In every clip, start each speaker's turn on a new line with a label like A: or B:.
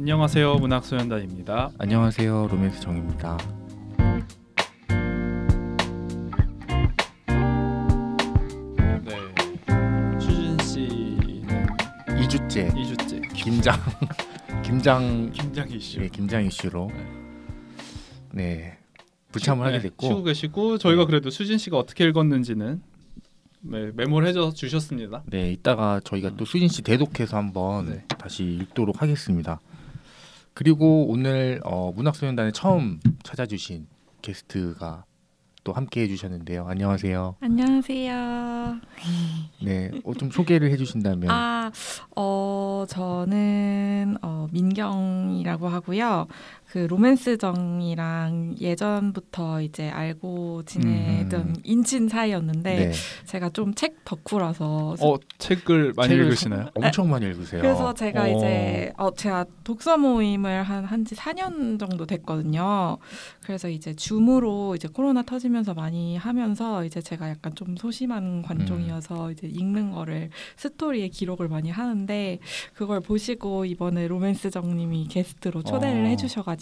A: 안녕하세요, 문학소년단입니다.
B: 안녕하세요, 로맨스 정입니다.
A: 네, 수진 씨는
B: 2주째 김장
A: 이슈.
B: 네, 김장 이슈로 네 불참을 하게 됐고
A: 쉬고 계시고 저희가 그래도 수진 씨가 어떻게 읽었는지는 메모를 해줘 주셨습니다.
B: 네, 이따가 저희가 또 수진 씨 대독해서 한번 다시 읽도록 하겠습니다. 그리고 오늘 문학소년단에 처음 찾아주신 게스트가 또 함께 해주셨는데요. 안녕하세요.
C: 안녕하세요.
B: 네, 좀 소개를 해주신다면.
C: 저는 민경이라고 하고요. 그 로맨스정이랑 예전부터 이제 알고 지내던 인친 사이였는데
B: 네.
C: 제가 좀 책 덕후라서
A: 책을 많이 읽으시나요?
B: 엄청 많이 읽으세요.
C: 그래서 제가 이제 제가 독서 모임을 한지 4년 정도 됐거든요. 그래서 이제 줌으로 이제 코로나 터지면서 많이 하면서 이제 제가 약간 좀 소심한 관종이어서 이제 읽는 거를 스토리에 기록을 많이 하는데 그걸 보시고 이번에 로맨스정님이 게스트로 초대를 해주셔가지고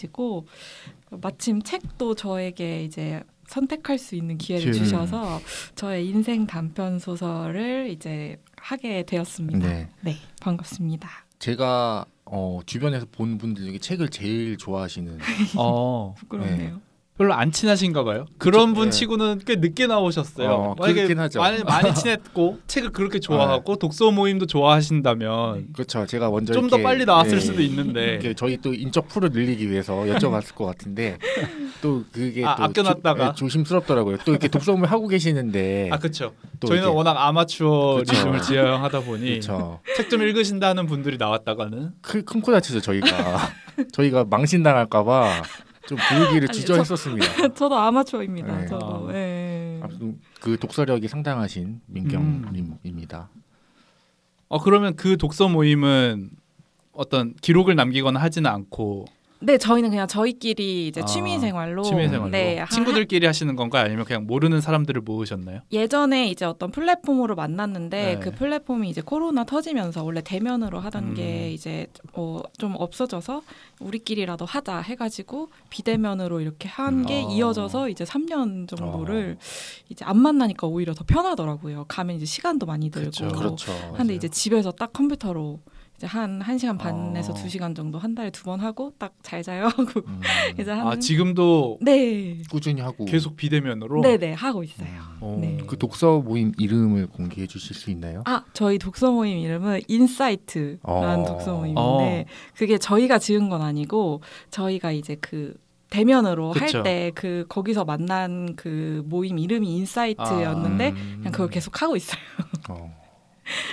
C: 마침 책도 저에게 이제 선택할 수 있는 기회를 주셔서 저의 인생 단편 소설을 이제 하게 되었습니다. 네, 반갑습니다.
B: 제가 주변에서 본 분들 중에 책을 제일 좋아하시는
C: 부끄럽네요.
A: 별로 안 친하신가 봐요. 그런 분 치고는 꽤 늦게 나오셨어요.
B: 그렇긴 하죠.
A: 많이 친했고 책을 그렇게 좋아하고 독서 모임도 좋아하신다면
B: 그렇죠. 제가 먼저
A: 좀 더 빨리 나왔을 수도 있는데
B: 저희 또 인적 풀을 늘리기 위해서 여쭤봤을 것 같은데 또 그게 또
A: 아껴놨다가
B: 조심스럽더라고요. 또 이렇게 독서 모임 하고 계시는데
A: 그렇죠. 저희는 워낙 아마추어리즘을 지향하다 보니 책 좀 읽으신다는 분들이 나왔다가는
B: 큰 코 다치죠. 저희가 망신당할까봐 좀 분위기를 주저했었습니다.
C: 저도 아마추어입니다.
B: 네.
C: 저도.
B: 그 독서력이 상당하신 민경님입니다.
A: 그러면 그 독서 모임은 어떤 기록을 남기거나 하지는 않고
C: 네, 저희는 그냥 저희끼리 이제 취미생활로 네,
A: 친구들끼리 하시는 건가요? 아니면 그냥 모르는 사람들을 모으셨나요?
C: 예전에 이제 어떤 플랫폼으로 만났는데 그 플랫폼이 이제 코로나 터지면서 원래 대면으로 하던 게 이제 좀 없어져서 우리끼리라도 하자 해가지고 비대면으로 이렇게 한 게 이어져서 이제 3년 정도를 이제 안 만나니까 오히려 더 편하더라고요. 가면 이제 시간도 많이 들고
B: 그렇죠.
C: 근데 이제 집에서 딱 컴퓨터로 이제 한 1시간 반에서 2시간 정도 한 달에 2번 하고 딱 잘 자요 하고 이제
A: 지금도
B: 꾸준히 하고
A: 계속 비대면으로
C: 네네 하고 있어요.
B: 네. 그 독서 모임 이름을 공개해 주실 수 있나요?
C: 저희 독서 모임 이름은 인사이트라는 독서 모임인데 그게 저희가 지은 건 아니고 저희가 이제 그 대면으로 할 때 그 거기서 만난 그 모임 이름이 인사이트였는데 그냥 그걸 계속 하고 있어요.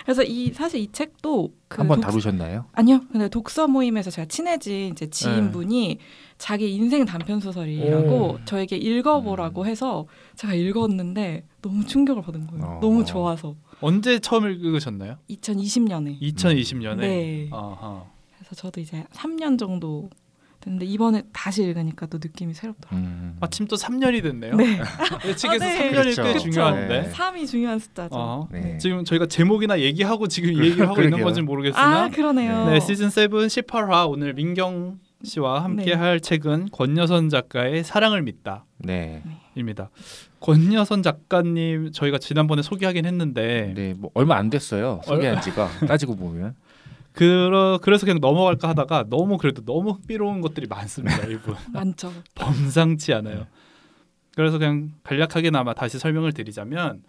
C: 그래서 사실 이 책도
B: 한번 다루셨나요?
C: 아니요. 근데 독서 모임에서 제가 친해진 이제 지인분이 자기 인생 단편 소설이라고 저에게 읽어보라고 해서 제가 읽었는데 너무 충격을 받은 거예요. 너무 좋아서.
A: 언제 처음 읽으셨나요?
C: 2020년에.
A: 2020년에.
C: 네. 그래서 저도 이제 3년 정도 근데 이번에 다시 읽으니까 또 느낌이 새롭더라고요.
A: 마침 또 3년이 됐네요.
C: 네.
A: 책에서 3년이 꽤 중요한데.
C: 3이 중요한 숫자죠.
A: 지금 저희가 제목이나 얘기하고 지금 이 얘기를 하고 있는 건지 모르겠으나
C: 그러네요.
A: 네, 시즌 7 18화 오늘 민경 씨와 함께 할 책은 권여선 작가의 사랑을 믿다. 입니다. 권여선 작가님 저희가 지난번에 소개하긴 했는데
B: 뭐 얼마 안 됐어요. 소개한 지가 따지고 보면.
A: 그래서 그냥 넘어갈까 하다가 너무 흥미로운 것들이 많습니다. 이분
C: 많죠.
A: 범상치 않아요. 그래서 그냥 간략하게나마 다시 설명을 드리자면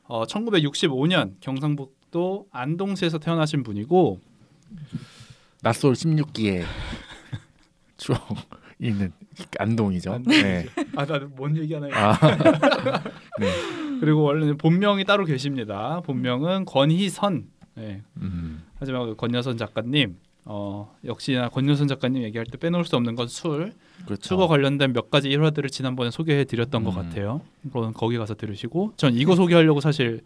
A: 1965년 경상북도 안동시에서 태어나신 분이고
B: 낯설 16기의 추억 있는 안동이죠.
A: 나는 뭔 얘기하나요? 그리고 원래는 본명이 따로 계십니다. 본명은 권희선. 하지만 권여선 작가님 역시나 권여선 작가님 얘기할 때 빼놓을 수 없는 건 술과 관련된 몇 가지 일화들을 지난번에 소개해드렸던 것 같아요. 그럼 거기 가서 들으시고 전 이거 소개하려고 사실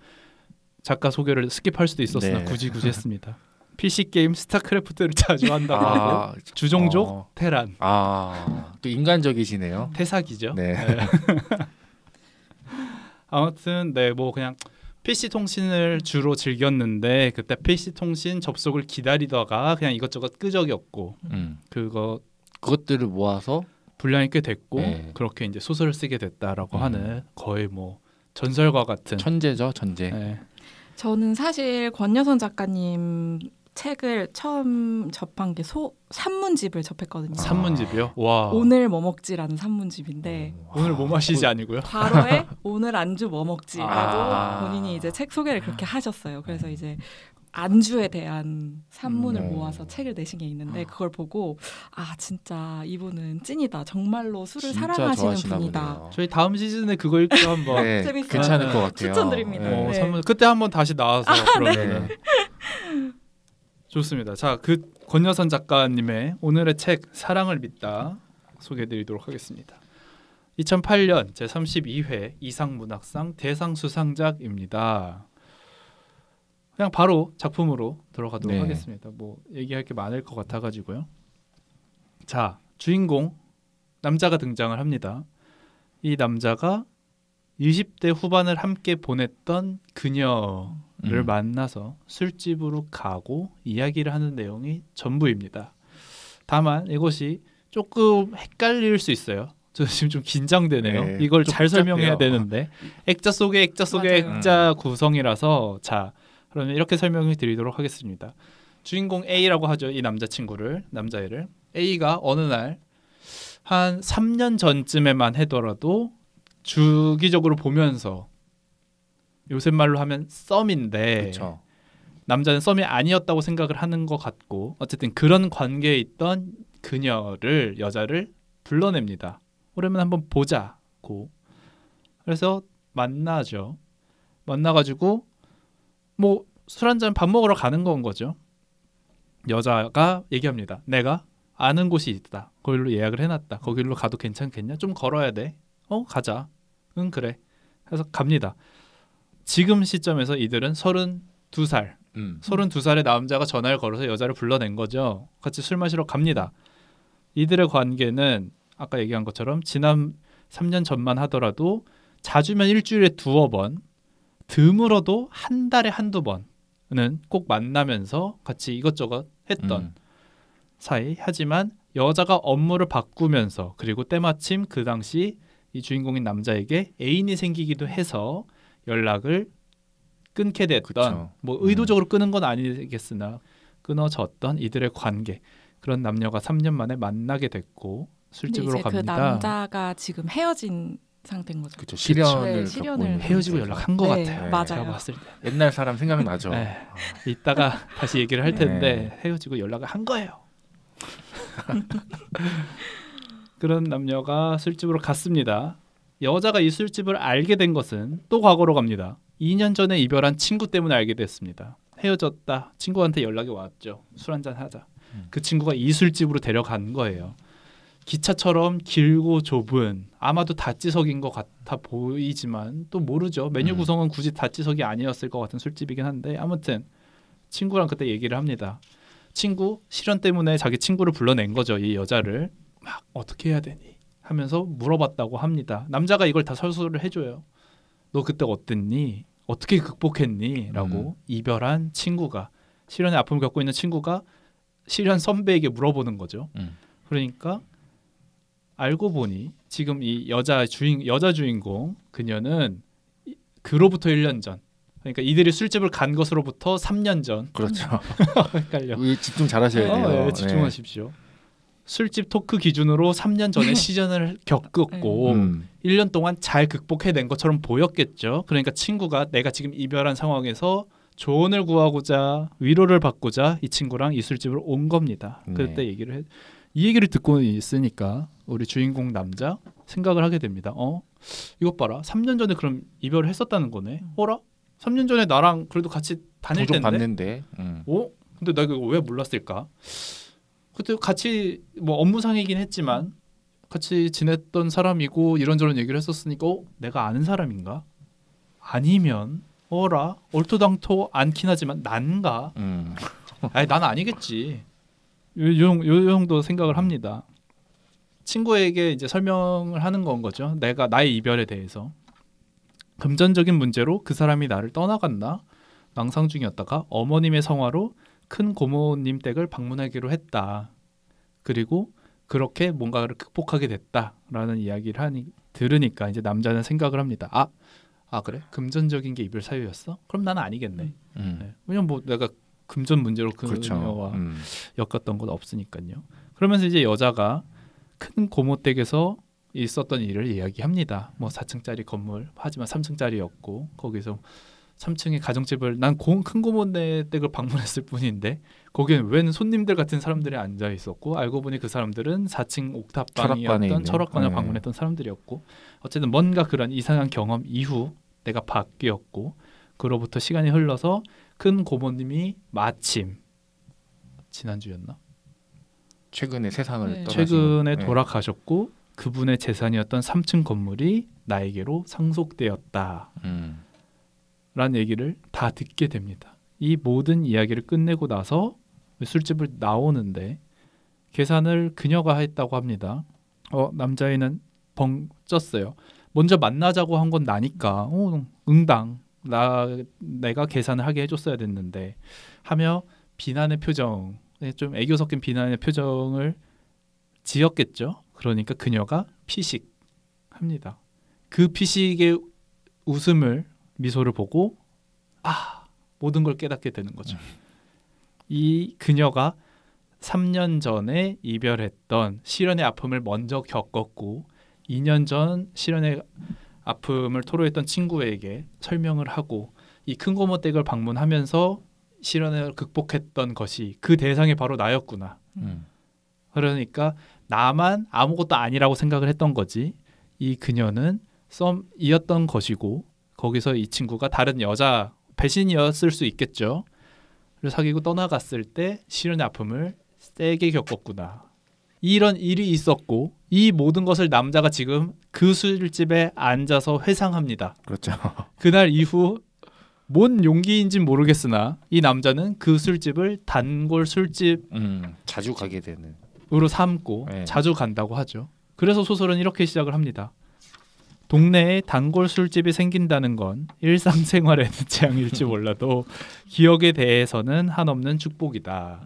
A: 작가 소개를 스킵할 수도 있었으나 굳이 했습니다. PC게임 스타크래프트를 자주 한다고 하고 주종족 테란
B: 또 인간적이시네요.
A: 태사기죠. 아무튼 뭐 그냥 PC 통신을 주로 즐겼는데 그때 PC 통신 접속을 기다리다가 그냥 이것저것 끄적였고 그것들을
B: 모아서
A: 분량이 꽤 됐고 그렇게 이제 소설을 쓰게 됐다라고 하는 거의 뭐 전설과 같은
B: 천재죠, 천재.
A: 네.
C: 저는 사실 권여선 작가님 책을 처음 접한 게 산문집을 접했거든요.
A: 산문집이요? 와.
C: 오늘 뭐 먹지라는 산문집인데
A: 오늘 뭐 마시지 아니고요?
C: 괄호에 오늘 안주 뭐 먹지라고 본인이 이제 책 소개를 그렇게 하셨어요. 그래서 이제 안주에 대한 산문을 모아서 책을 내신 게 있는데 그걸 보고 진짜 이분은 찐이다. 정말로 술을 사랑하시는 분이다.
B: 보네요.
A: 저희 다음 시즌에 그거 읽고 한번
B: 네, 괜찮을 것 같아요.
C: 추천드립니다.
A: 네. 산문 그때 한번 다시 나와서 그러면 좋습니다. 자, 그 권여선 작가님의 오늘의 책 사랑을 믿다 소개해드리도록 하겠습니다. 2008년 제32회 이상문학상 대상 수상작입니다. 그냥 바로 작품으로 들어가도록 하겠습니다. 뭐 얘기할 게 많을 것 같아가지고요. 자, 주인공 남자가 등장을 합니다. 이 남자가 20대 후반을 함께 보냈던 그녀를 만나서 술집으로 가고 이야기를 하는 내용이 전부입니다. 다만 이것이 조금 헷갈릴 수 있어요. 저 지금 좀 긴장되네요.
B: 네,
A: 이걸 잘
B: 복잡해요.
A: 설명해야 되는데 액자 속의 액자 구성이라서 자 그러면 이렇게 설명을 드리도록 하겠습니다. 주인공 A라고 하죠. 이 남자애를 A가 어느 날 한 3년 전쯤에만 하더라도 주기적으로 보면서 요새 말로 하면 썸인데
B: 그쵸.
A: 남자는 썸이 아니었다고 생각을 하는 것 같고 어쨌든 그런 관계에 있던 여자를 불러냅니다. 오랜만에 한번 보자고. 그래서 만나죠. 만나가지고 뭐 술 한잔 밥 먹으러 가는 건 거죠. 여자가 얘기합니다. 내가 아는 곳이 있다. 거기로 예약을 해놨다. 거기로 가도 괜찮겠냐? 좀 걸어야 돼. 가자. 응 그래. 해서 갑니다. 지금 시점에서 이들은 32살. 32살의 남자가 전화를 걸어서 여자를 불러낸 거죠. 같이 술 마시러 갑니다. 이들의 관계는 아까 얘기한 것처럼 지난 3년 전만 하더라도 자주면 일주일에 2번, 드물어도 한 달에 한두 번은 꼭 만나면서 같이 이것저것 했던 사이. 하지만 여자가 업무를 바꾸면서 그리고 때마침 그 당시 이 주인공인 남자에게 애인이 생기기도 해서 연락을 끊게 됐던
B: 그쵸.
A: 뭐 의도적으로 끊은 건 아니겠으나 끊어졌던 이들의 관계. 그런 남녀가 3년 만에 만나게 됐고 술집으로 갑니다.
C: 그 남자가 지금 헤어진 상태인 거죠.
B: 그렇죠. 시련을
A: 헤어지고 연락한 것 같아요.
C: 맞아요.
A: 제가 봤을 때.
B: 옛날 사람 생각나죠.
A: 이따가 다시 얘기를 할 텐데 헤어지고 연락을 한 거예요. 그런 남녀가 술집으로 갔습니다. 여자가 이 술집을 알게 된 것은 또 과거로 갑니다. 2년 전에 이별한 친구 때문에 알게 됐습니다. 헤어졌다. 친구한테 연락이 왔죠. 술 한잔 하자. 그 친구가 이 술집으로 데려간 거예요. 기차처럼 길고 좁은 아마도 다찌석인 것 같아 보이지만 또 모르죠. 메뉴 구성은 굳이 다찌석이 아니었을 것 같은 술집이긴 한데 아무튼 친구랑 그때 얘기를 합니다. 친구 시련 때문에 자기 친구를 불러낸 거죠. 이 여자를 막 어떻게 해야 되니 하면서 물어봤다고 합니다. 남자가 이걸 다 설수를 해줘요. 너 그때 어땠니? 어떻게 극복했니? 라고 이별한 친구가 시련의 아픔을 겪고 있는 친구가 시련 선배에게 물어보는 거죠. 그러니까 알고 보니 지금 이 여자 주인공 그녀는 그로부터 1년 전 그러니까 이들이 술집을 간 것으로부터 3년 전
B: 그렇죠.
A: 헷갈려.
B: 집중 잘하셔야 돼요.
A: 네, 집중하십시오. 술집 토크 기준으로 3년 전에 시련을 겪었고 1년 동안 잘 극복해낸 것처럼 보였겠죠. 그러니까 친구가 내가 지금 이별한 상황에서 조언을 구하고자 위로를 받고자 이 친구랑 이 술집을 온 겁니다. 그때 이 얘기를 듣고 있으니까 우리 주인공 남자 생각을 하게 됩니다. 이것 봐라. 3년 전에 그럼 이별을 했었다는 거네. 어라? 3년 전에 나랑 그래도 같이 다닐 텐데.
B: 봤는데.
A: 근데 내가 이거 왜 몰랐을까? 그때 같이 뭐 업무상이긴 했지만 같이 지냈던 사람이고 이런저런 얘기를 했었으니까 내가 아는 사람인가? 아니면 어라? 얼토당토 않긴 하지만 난가? 아니 난 아니겠지. 요 정도 생각을 합니다. 친구에게 이제 설명을 하는 건 거죠. 내가 나의 이별에 대해서. 금전적인 문제로 그 사람이 나를 떠나갔나 망상 중이었다가 어머님의 성화로 큰 고모님 댁을 방문하기로 했다. 그리고 그렇게 뭔가를 극복하게 됐다라는 이야기를 들으니까 이제 남자는 생각을 합니다. 아 그래? 금전적인 게 이별 사유였어? 그럼 나는 아니겠네. 네. 왜냐면 뭐 내가 금전 문제로 그녀와 엮었던 건 없으니까요. 그러면서 이제 여자가 큰 고모 댁에서 있었던 일을 이야기합니다. 뭐 4층짜리 건물 하지만 3층짜리였고 거기서 3층에 가정집을 난 큰 고모네 댁을 방문했을 뿐인데 거기는 웬 손님들 같은 사람들이 앉아 있었고 알고 보니 그 사람들은 4층 옥탑방이었던 철학관을 방문했던 사람들이었고 어쨌든 뭔가 그런 이상한 경험 이후 내가 바뀌었고 그로부터 시간이 흘러서 큰 고모님이 마침 지난주였나?
B: 최근에 세상을
A: 최근에 돌아가셨고 그분의 재산이었던 3층 건물이 나에게로 상속되었다. 라는 얘기를 다 듣게 됩니다. 이 모든 이야기를 끝내고 나서 술집을 나오는데 계산을 그녀가 했다고 합니다. 남자애는 벙 쪘어요. 먼저 만나자고 한 건 나니까 응당 내가 계산을 하게 해줬어야 됐는데 하며 비난의 표정 좀 애교 섞인 비난의 표정을 지었겠죠. 그러니까 그녀가 피식합니다. 그 피식의 웃음을 미소를 보고 모든 걸 깨닫게 되는 거죠. 이 그녀가 3년 전에 이별했던 실연의 아픔을 먼저 겪었고 2년 전 실연의 아픔을 토로했던 친구에게 설명을 하고 이 큰 고모 댁을 방문하면서 실연을 극복했던 것이 그 대상이 바로 나였구나. 그러니까 나만 아무것도 아니라고 생각을 했던 거지 이 그녀는 썸이었던 것이고 거기서 이 친구가 다른 여자 배신이었을 수 있겠죠. 그래서 사귀고 떠나갔을 때 실연의 아픔을 세게 겪었구나. 이런 일이 있었고 이 모든 것을 남자가 지금 그 술집에 앉아서 회상합니다.
B: 그렇죠.
A: 그날 이후 뭔 용기인진 모르겠으나 이 남자는 그 술집을 단골 술집
B: 자주 가게 되는
A: 으로 삼고 자주 간다고 하죠. 그래서 소설은 이렇게 시작을 합니다. 동네에 단골 술집이 생긴다는 건 일상생활에는 재앙일지 몰라도 기억에 대해서는 한없는 축복이다.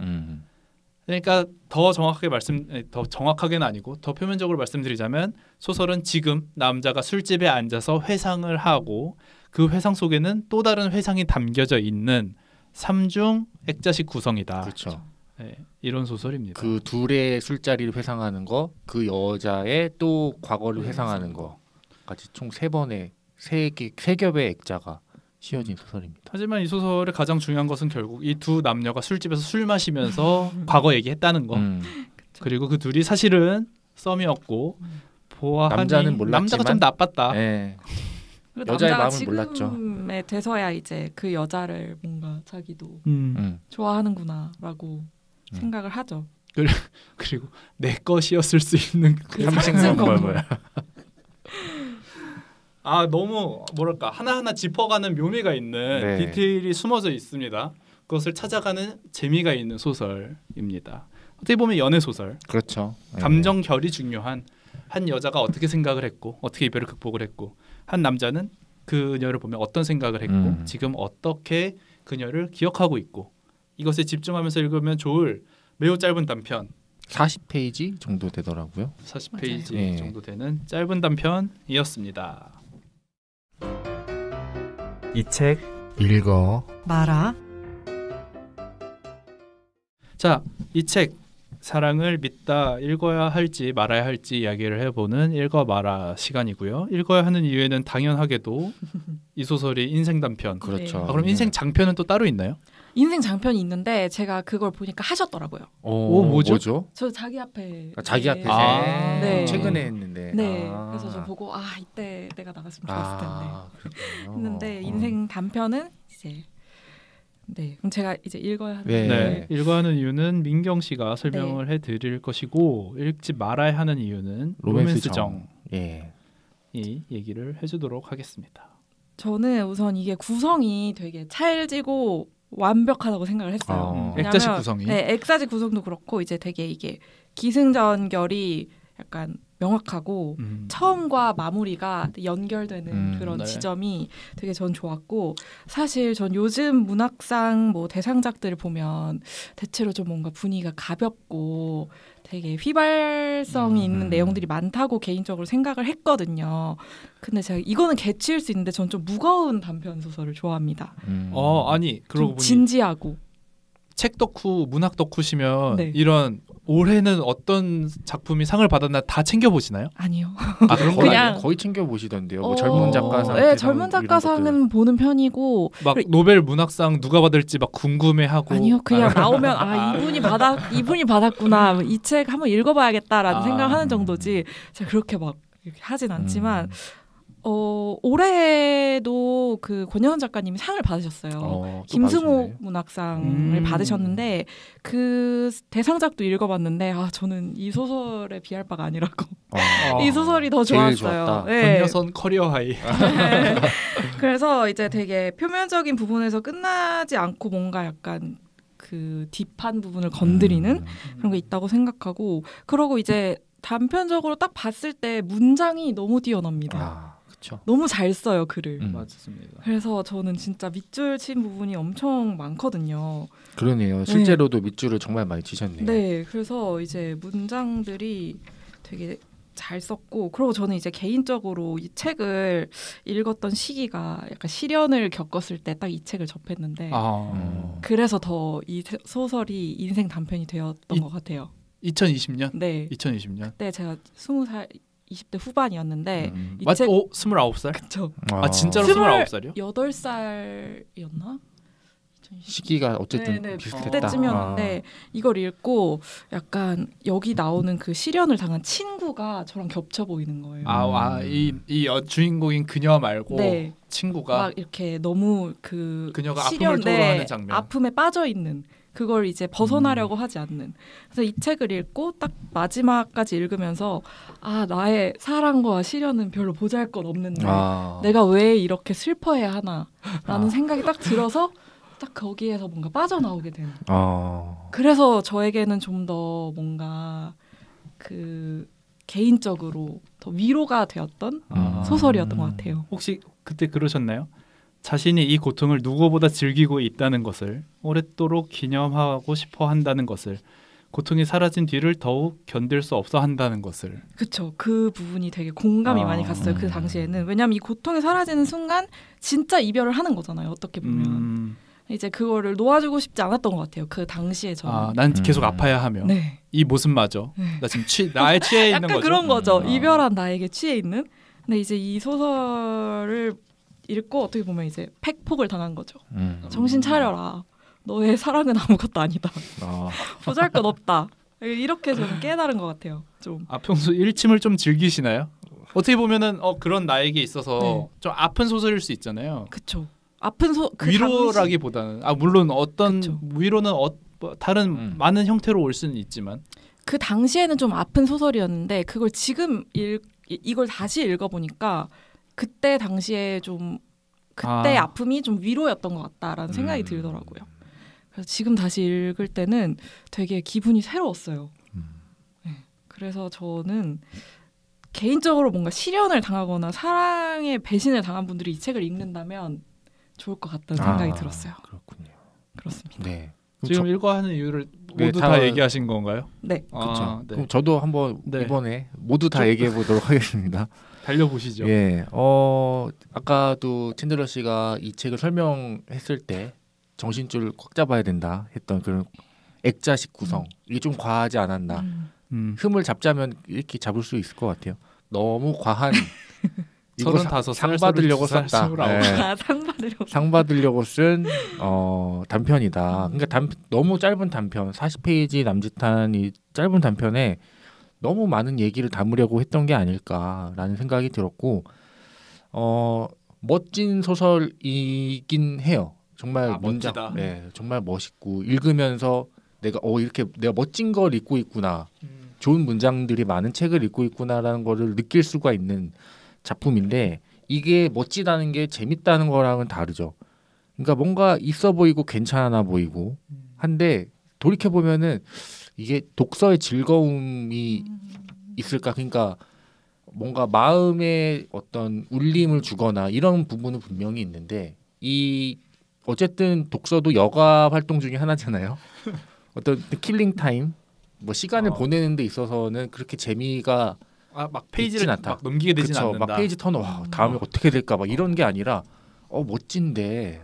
A: 그러니까 더 정확하게는 아니고 더 표면적으로 말씀드리자면 소설은 지금 남자가 술집에 앉아서 회상을 하고 그 회상 속에는 또 다른 회상이 담겨져 있는 삼중 액자식 구성이다.
B: 그렇죠.
A: 네, 이런 소설입니다.
B: 그 둘의 술자리를 회상하는 거, 그 여자의 또 과거를 회상하는 거까지 총 3번의 세 겹의 액자가 씌워진 소설입니다.
A: 하지만 이 소설의 가장 중요한 것은 결국 이 두 남녀가 술집에서 술 마시면서 과거 얘기했다는 거. 그리고 그 둘이 사실은 썸이었고 보아하니
B: 남자는 몰랐지만
A: 남자가 좀 나빴다.
B: 네. 여자의 마음을 몰랐죠.
C: 지금에 돼서야 이제 그 여자를 뭔가 자기도 좋아하는구나라고 생각을 하죠.
A: 그리고 내 것이었을 수 있는 그
B: 3층 건물.
A: 너무 뭐랄까 하나하나 짚어가는 묘미가 있는 디테일이 숨어져 있습니다. 그것을 찾아가는 재미가 있는 소설입니다. 어떻게 보면 연애 소설.
B: 그렇죠.
A: 감정 결이 중요한 한 여자가 어떻게 생각을 했고 어떻게 이별을 극복을 했고 한 남자는 그녀를 보면 어떤 생각을 했고 지금 어떻게 그녀를 기억하고 있고 이것에 집중하면서 읽으면 좋을 매우 짧은 단편
B: 40페이지 정도 되더라고요.
A: 40페이지 정도 되는 짧은 단편이었습니다.
D: 이 책
B: 읽어
C: 말아.
A: 자, 이 책 사랑을 믿다 읽어야 할지 말아야 할지 이야기를 해보는 읽어 말아 시간이고요. 읽어야 하는 이유에는 당연하게도 이 소설이 인생 단편.
B: 그렇죠.
A: 그럼 인생 장편은 또 따로 있나요?
C: 인생 장편이 있는데 제가 그걸 보니까 하셨더라고요.
B: 뭐죠?
C: 저 자기 앞에
B: 자기 앞에
C: 네.
B: 최근에 했는데
C: 그래서 저 보고 이때 내가 나갔으면 좋았을 텐데 했는데 인생 단편은 이제 그럼 제가 이제 읽어야 하는
A: 읽어야 하는 이유는 민경 씨가 설명을 해드릴 것이고 읽지 말아야 하는 이유는 로맨스정이 얘기를 해주도록 하겠습니다.
C: 저는 우선 이게 구성이 되게 찰지고 완벽하다고 생각을 했어요.
A: 액자식 구성이.
C: 액자식 구성도 그렇고 이제 되게 이게 기승전결이 약간 명확하고 처음과 마무리가 연결되는 그런
A: 네.
C: 지점이 되게 전 좋았고 사실 전 요즘 문학상 뭐 대상작들을 보면 대체로 좀 뭔가 분위기가 가볍고 되게 휘발성이 있는 내용들이 많다고 개인적으로 생각을 했거든요. 근데 제가 이거는 개취일 수 있는데 전 좀 무거운 단편 소설을 좋아합니다.
A: 아니 그러고
C: 좀
A: 보니
C: 진지하고.
A: 책 덕후, 문학 덕후시면
C: 네.
A: 이런 올해는 어떤 작품이 상을 받았나 다 챙겨 보시나요?
C: 아니요.
A: 아 그런 거
C: 그냥-
A: 아니에요?
B: 거의 챙겨 보시던데요. 뭐 젊은 작가상,
C: 네, 젊은 작가상은 보는 편이고
A: 막 노벨 문학상 누가 받을지 막 궁금해하고
C: 아니요, 그냥 나오면 이분이 받았구나, 이 책 한번 읽어봐야겠다라는 생각을 하는 정도지 제가 그렇게 막 이렇게 하진 않지만 올해도 그 권여선 작가님이 상을 받으셨어요. 김승옥 문학상을 받으셨는데 그 대상작도 읽어봤는데 저는 이 소설에 비할 바가 아니라고 이 소설이 더
B: 제일
C: 좋았어요.
B: 좋았다.
C: 네.
A: 권여선 커리어 하이.
C: 네. 그래서 이제 되게 표면적인 부분에서 끝나지 않고 뭔가 약간 그 딥한 부분을 건드리는 그런 게 있다고 생각하고 그러고 이제 단편적으로 딱 봤을 때 문장이 너무 뛰어납니다.
B: 그렇죠.
C: 너무 잘 써요 글을.
A: 맞습니다.
C: 그래서 저는 진짜 밑줄 친 부분이 엄청 많거든요.
B: 그러네요. 실제로도 밑줄을 정말 많이 치셨네요.
C: 네, 그래서 이제 문장들이 되게 잘 썼고, 그리고 저는 이제 개인적으로 이 책을 읽었던 시기가 약간 시련을 겪었을 때 딱 이 책을 접했는데, 그래서 더 이 소설이 인생 단편이 되었던 것 같아요.
A: 2020년?
C: 네.
A: 2020년.
C: 그때 제가 20살, 20대 후반이었는데 이
A: 맞?
C: 책
A: 29살?
C: 그쵸.
A: 진짜로 29살이요?
C: 8살이었나?
B: 시기가 어쨌든
C: 네네,
B: 비슷했다.
C: 그때쯤이었는데 이걸 읽고 약간 여기 나오는 그 시련을 당한 친구가 저랑 겹쳐 보이는 거예요.
A: 이 주인공인 그녀 말고
C: 네.
A: 친구가
C: 막 이렇게 너무 그
A: 그녀가
C: 시련에
A: 아픔을 토로하는 장면.
C: 아픔에 빠져 있는 그걸 이제 벗어나려고 하지 않는. 그래서 이 책을 읽고 딱 마지막까지 읽으면서 나의 사랑과 시련은 별로 보잘것없는데 내가 왜 이렇게 슬퍼해야 하나라는 생각이 딱 들어서 딱 거기에서 뭔가 빠져나오게 되는. 그래서 저에게는 좀 더 뭔가 그 개인적으로 더 위로가 되었던 소설이었던 것 같아요.
A: 혹시 그때 그러셨나요? 자신이 이 고통을 누구보다 즐기고 있다는 것을 오랫도록 기념하고 싶어 한다는 것을 고통이 사라진 뒤를 더욱 견딜 수 없어 한다는 것을.
C: 그렇죠. 그 부분이 되게 공감이 많이 갔어요. 그 당시에는. 왜냐하면 이 고통이 사라지는 순간 진짜 이별을 하는 거잖아요. 어떻게 보면. 이제 그거를 놓아주고 싶지 않았던 것 같아요. 그 당시에 저는.
A: 난 계속 아파야 하며
C: 네.
A: 이 모습마저 나 지금 나에 취해 있는
C: 약간
A: 거죠.
C: 그런 거죠. 이별한 나에게 취해 있는. 근데 이제 이 소설을 읽고 어떻게 보면 이제 팩폭을 당한 거죠. 정신 차려라. 너의 사랑은 아무것도 아니다. 보잘것없다. 이렇게 저는 깨달은 것 같아요. 좀.
A: 평소 일침을 좀 즐기시나요? 어떻게 보면은 그런 나에게 있어서 좀 아픈 소설일 수 있잖아요.
C: 그렇죠. 아픈
A: 위로라기보다는 물론 어떤
C: 그쵸.
A: 위로는 다른 많은 형태로 올 수는 있지만
C: 그 당시에는 좀 아픈 소설이었는데 그걸 지금 이걸 다시 읽어보니까 그때 당시에 좀 그때 아픔이 좀 위로였던 것 같다라는 생각이 들더라고요. 그래서 지금 다시 읽을 때는 되게 기분이 새로웠어요. 네. 그래서 저는 개인적으로 뭔가 시련을 당하거나 사랑의 배신을 당한 분들이 이 책을 읽는다면 좋을 것 같다는 생각이 들었어요.
B: 그렇군요.
C: 그렇습니다.
B: 네.
A: 지금 읽어 하는 이유를
B: 네,
A: 모두 다 얘기하신 건가요?
C: 네.
B: 그렇죠.
A: 네.
B: 그럼 저도 한번 이번에 모두 다 얘기해 보도록 하겠습니다.
A: 달려보시죠.
B: 예. 아까도 챈들러 씨가 이 책을 설명했을 때 정신줄을 꽉 잡아야 된다 했던 그런 액자식 구성 이게 좀 과하지 않았나. 흠을 잡자면 이렇게 잡을 수 있을 것 같아요. 너무 과한 이거
A: 35살,
B: 상 받으려고
A: 32살,
B: 썼다.
A: 29.
B: 네. 상 받으려고 쓴 단편이다. 그러니까 너무 짧은 단편 40페이지 남짓한 이 짧은 단편에 너무 많은 얘기를 담으려고 했던 게 아닐까라는 생각이 들었고 멋진 소설이긴 해요. 정말 문장,
A: 멋지다.
B: 네, 정말 멋있고 읽으면서 내가 이렇게 내가 멋진 걸 읽고 있구나, 좋은 문장들이 많은 책을 읽고 있구나라는 거를 느낄 수가 있는 작품인데 이게 멋지다는 게 재밌다는 거랑은 다르죠. 그러니까 뭔가 있어 보이고 괜찮아 보이고 한데 돌이켜 보면은 이게 독서의 즐거움이 있을까? 그러니까 뭔가 마음에 어떤 울림을 주거나 이런 부분은 분명히 있는데 이 어쨌든 독서도 여가 활동 중에 하나잖아요. 어떤 킬링 타임, 뭐 시간을 보내는 데 있어서는 그렇게 재미가
A: 막 페이지를 막 넘기게 되진
B: 그쵸,
A: 않는다.
B: 막 페이지 턴 다음에 어떻게 될까 막 이런 게 아니라 멋진데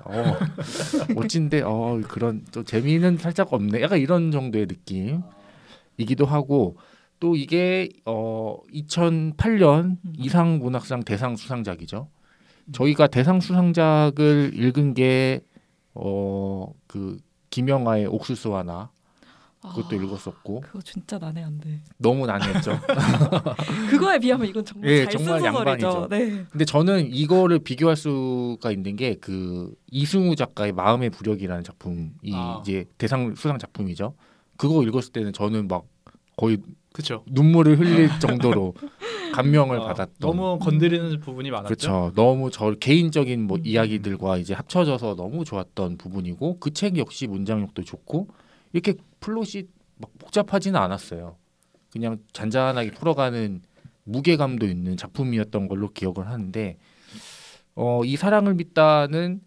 B: 멋진데 그런 또 재미는 살짝 없네. 약간 이런 정도의 느낌이기도 하고 또 이게 2008년 이상 문학상 대상 수상작이죠. 저희가 대상 수상작을 읽은 게 그 김영하의 옥수수와 나 그것도 읽었었고
C: 그거 진짜 난해한데
B: 너무 난해했죠.
C: 그거에 비하면 이건 정말 잘
B: 정말
C: 쓴 소설이죠.
B: 양반이죠.
C: 네.
B: 근데 저는 이거를 비교할 수가 있는 게 그 이승우 작가의 마음의 부력이라는 작품이 이제 대상 수상 작품이죠. 그거 읽었을 때는 저는 막 거의
A: 그쵸.
B: 눈물을 흘릴 정도로 감명을 받았던.
A: 너무 건드리는 부분이 많았죠.
B: 그렇죠. 너무 저 개인적인 뭐 이야기들과 이제 합쳐져서 너무 좋았던 부분이고 그 책 역시 문장력도 좋고 이렇게 플롯이 막 복잡하지는 않았어요. 그냥 잔잔하게 풀어가는 무게감도 있는 작품이었던 걸로 기억을 하는데 이 사랑을 믿다는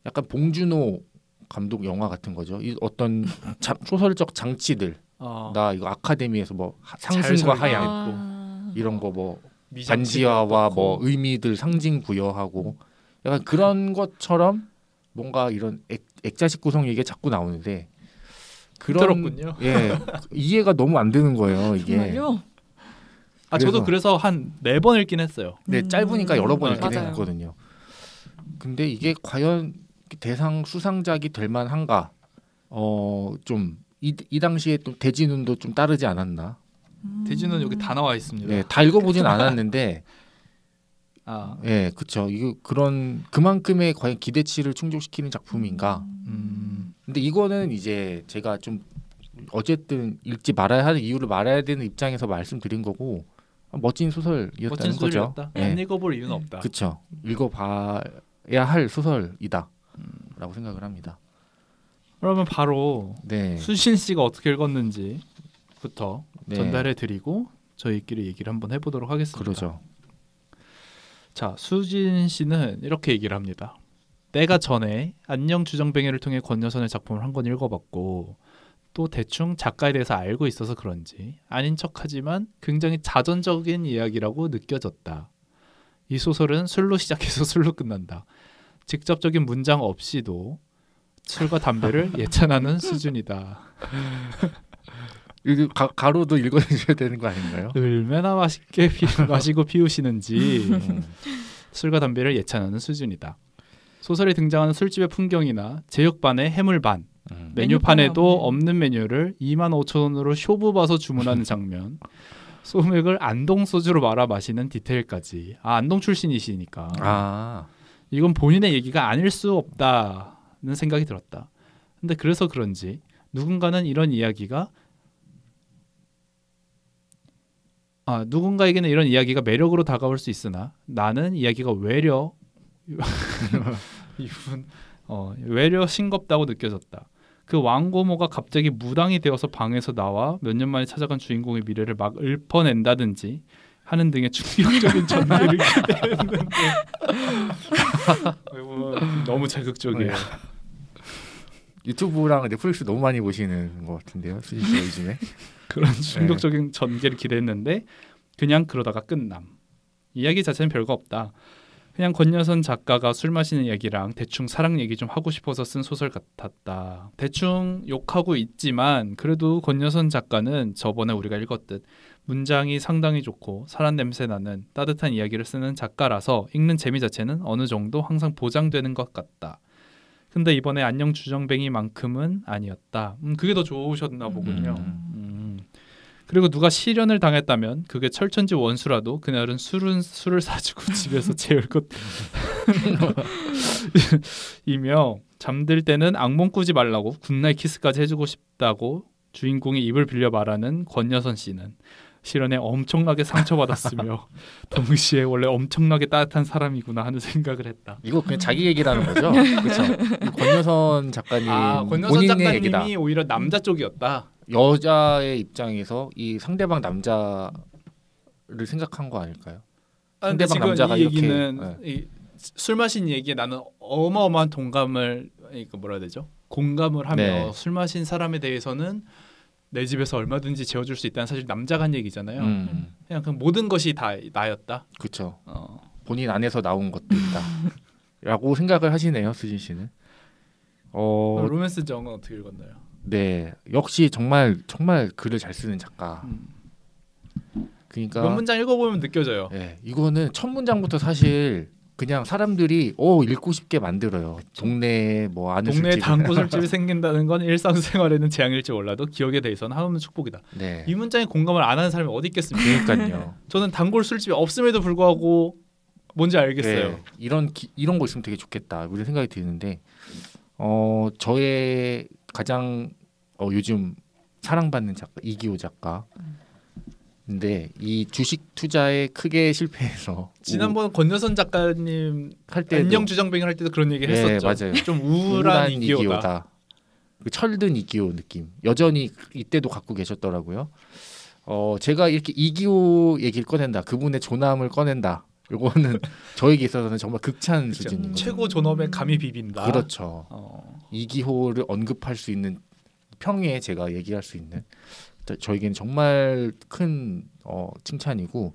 B: 약간 봉준호 감독 영화 같은 거죠. 이 어떤 소설적 장치들 나 이거 아카데미에서 뭐 상승과 하향 이런 거 뭐 반지하와 뭐 의미들 상징 부여하고 약간 그런 것처럼 뭔가 이런 액자식 구성 얘기가 자꾸 나오는데
A: 그렇군요.
B: 이해가 너무 안 되는 거예요. 이게.
C: 정말요?
A: 저도 그래서 한 4번 읽긴 했어요.
B: 네, 짧으니까 여러 번 읽긴
C: 맞아요.
B: 했거든요. 근데 이게 과연 대상 수상작이 될 만한가? 좀 이 당시에 또 대진운도 좀 따르지 않았나?
A: 대진운 여기 다 나와 있습니다.
B: 네, 다 읽어보진 않았는데, 그렇죠. 이거 그만큼의 과연 기대치를 충족시키는 작품인가? 근데 이거는 이제 제가 좀 어쨌든 읽지 말아야 하는 이유를 말해야 되는 입장에서 말씀드린 거고 멋진 소설이었다는 거죠.
A: 안 읽어볼 이유는 없다.
B: 그렇죠. 읽어봐야 할 소설이다라고 생각을 합니다.
A: 그러면 바로 수진 씨가 어떻게 읽었는지부터 전달해드리고 저희끼리 얘기를 한번 해보도록 하겠습니다.
B: 그러죠.
A: 자, 수진 씨는 이렇게 얘기를 합니다. 내가 전에 안녕 주정뱅이를 통해 권여선의 작품을 한 권 읽어봤고 또 대충 작가에 대해서 알고 있어서 그런지 아닌 척하지만 굉장히 자전적인 이야기라고 느껴졌다. 이 소설은 술로 시작해서 술로 끝난다. 직접적인 문장 없이도 술과 담배를 예찬하는 수준이다.
B: 가로도 읽어주셔야 되는 거 아닌가요?
A: 얼마나 맛있게 마시고 피우시는지 술과 담배를 예찬하는 수준이다. 소설에 등장하는 술집의 풍경이나 제육반의 해물반, 메뉴판에도 없는 메뉴를 25,000원으로 쇼부 봐서 주문하는 장면, 소맥을 안동 소주로 말아 마시는 디테일까지. 안동 출신이시니까 이건 본인의 얘기가 아닐 수 없다는 생각이 들었다. 근데 그래서 그런지 누군가는 이런 이야기가 누군가에게는 이런 이야기가 매력으로 다가올 수 있으나 나는 이야기가 외려 외려 싱겁다고 느껴졌다. 그 왕고모가 갑자기 무당이 되어서 방에서 나와 몇 년 만에 찾아간 주인공의 미래를 막 읊어낸다든지 하는 등의 충격적인 전개를 기대했는데 너무 자극적이에요.
B: 유튜브랑 넷플릭스 너무 많이 보시는 것 같은데요, 수진 씨 요즘에.
A: 그런 충격적인 전개를 기대했는데 그냥 그러다가 끝남. 이야기 자체는 별거 없다. 그냥 권여선 작가가 술 마시는 얘기랑 대충 사랑 얘기 좀 하고 싶어서 쓴 소설 같았다. 대충 욕하고 있지만 그래도 권여선 작가는 저번에 우리가 읽었듯 문장이 상당히 좋고 사람 냄새 나는 따뜻한 이야기를 쓰는 작가라서 읽는 재미 자체는 어느 정도 항상 보장되는 것 같다. 근데 이번에 안녕 주정뱅이만큼은 아니었다. 그게 더 좋으셨나 보군요. 그리고 누가 실연을 당했다면 그게 철천지 원수라도 그날은 술을 사주고 집에서 재울 것이며 잠들 때는 악몽 꾸지 말라고 굿나잇 키스까지 해주고 싶다고 주인공이 입을 빌려 말하는 권여선 씨는 실연에 엄청나게 상처받았으며 동시에 원래 엄청나게 따뜻한 사람이구나 하는 생각을 했다.
B: 이거 그냥 자기 얘기라는 거죠? 그렇죠. 권여선 작가님
A: 권여선
B: 본인의
A: 작가님이
B: 얘기다.
A: 오히려 남자 쪽이었다.
B: 여자의 입장에서 이 상대방 남자를 생각한 거 아닐까요? 상대방 남자가
A: 이
B: 이렇게
A: 얘기는 술 마신 얘기에 나는 어마어마한 동감을 뭐라 해야 되죠? 공감을 하며 술 마신 사람에 대해서는 내 집에서 얼마든지 재워줄 수 있다는 사실 남자가 한 얘기잖아요. 그냥 그 모든 것이 다 나였다.
B: 그렇죠. 본인 안에서 나온 것들이다. 라고 생각을 하시네요, 수진 씨는.
A: 로맨스 정은 어떻게 읽었나요?
B: 네, 역시 정말 글을 잘 쓰는 작가. 그러니까
A: 몇 문장 읽어보면 느껴져요.
B: 네, 이거는 첫 문장부터 사실 그냥 사람들이 읽고 싶게 만들어요. 동네에 뭐 아는
A: 동네에
B: 술집이
A: 단골 술집이 생긴다는 건 일상생활에는 재앙일지 몰라도 기억에 대해서는 한없는 축복이다.
B: 네.
A: 이 문장에 공감을 안 하는 사람이 어디 있겠습니까?
B: 그러니까요.
A: 저는 단골 술집이 없음에도 불구하고 뭔지 알겠어요.
B: 네, 이런 거 있으면 되게 좋겠다 이런 생각이 드는데 저의 가장 요즘 사랑받는 작가 이기호 작가. 근데 이 주식 투자에 크게 실패해서
A: 지난번 권여선 작가님
B: 할 때도
A: 안녕 주정뱅이 할 때도 그런 얘기를 했었죠.
B: 맞아요.
A: 좀 우울한 이기호다.
B: 그 철든 이기호 느낌 여전히 이때도 갖고 계셨더라고요. 제가 이렇게 이기호 얘기를 꺼낸다, 그분의 존함을 꺼낸다, 이거는 저에게 있어서는 정말 극찬 수준입니다.
A: 최고 존엄에 감히 비빈다.
B: 그렇죠. 이기호를 언급할 수 있는 평에 제가 얘기할 수 있는 저에게는 정말 큰 칭찬이고,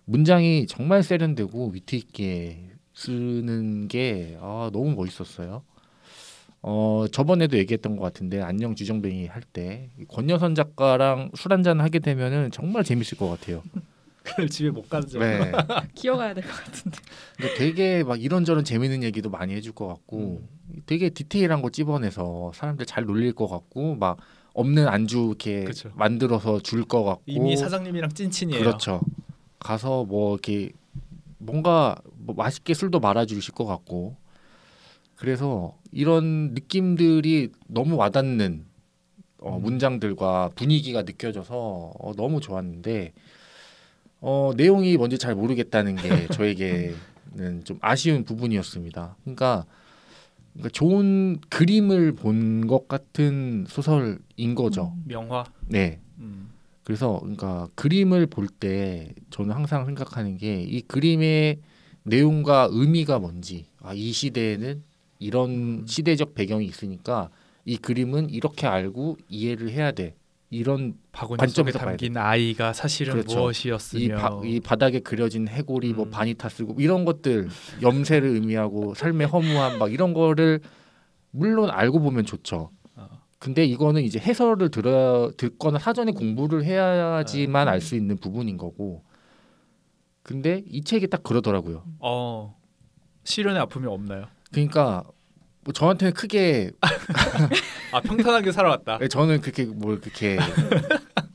B: 문장이 정말 세련되고 위트 있게 쓰는 게 너무 멋있었어요. 저번에도 얘기했던 것 같은데 안녕 주정뱅이 할 때 권여선 작가랑 술 한잔 하게 되면은 정말 재밌을 것 같아요.
A: 그걸 집에 못 가죠.
B: 네.
C: 기어가야 될 것 같은데.
B: 되게 막 이런저런 재밌는 얘기도 많이 해줄 것 같고, 되게 디테일한 거 집어내서 사람들 잘 놀릴 것 같고, 막 없는 안주 이렇게
A: 그쵸.
B: 만들어서 줄 것 같고.
A: 이미 사장님이랑 찐친이에요.
B: 그렇죠. 가서 뭐 이렇게 뭔가 뭐 맛있게 술도 말아주실 것 같고, 그래서 이런 느낌들이 너무 와닿는 문장들과 분위기가 느껴져서 너무 좋았는데, 내용이 뭔지 잘 모르겠다는 게 저에게는 좀 아쉬운 부분이었습니다. 그러니까 좋은 그림을 본 것 같은 소설인 거죠.
A: 명화.
B: 네. 그래서 그러니까 그림을 볼 때 저는 항상 생각하는 게 이 그림의 내용과 의미가 뭔지, 이 시대에는 이런 시대적 배경이 있으니까 이 그림은 이렇게 알고 이해를 해야 돼, 이런
A: 박원희 속에 담긴 아이가 사실은
B: 그렇죠.
A: 무엇이었으며
B: 이 바닥에 그려진 해골이 뭐 바니타 쓰고 이런 것들, 염세를 의미하고 삶의 허무함 막 이런 거를 물론 알고 보면 좋죠. 근데 이거는 이제 해설을 듣거나 사전에 공부를 해야지만 알 수 있는 부분인 거고. 근데 이 책이 딱 그러더라고요.
A: 시련의 아픔이 없나요?
B: 그러니까 뭐 저한테는 크게
A: 평탄하게 살아왔다.
B: 저는 그렇게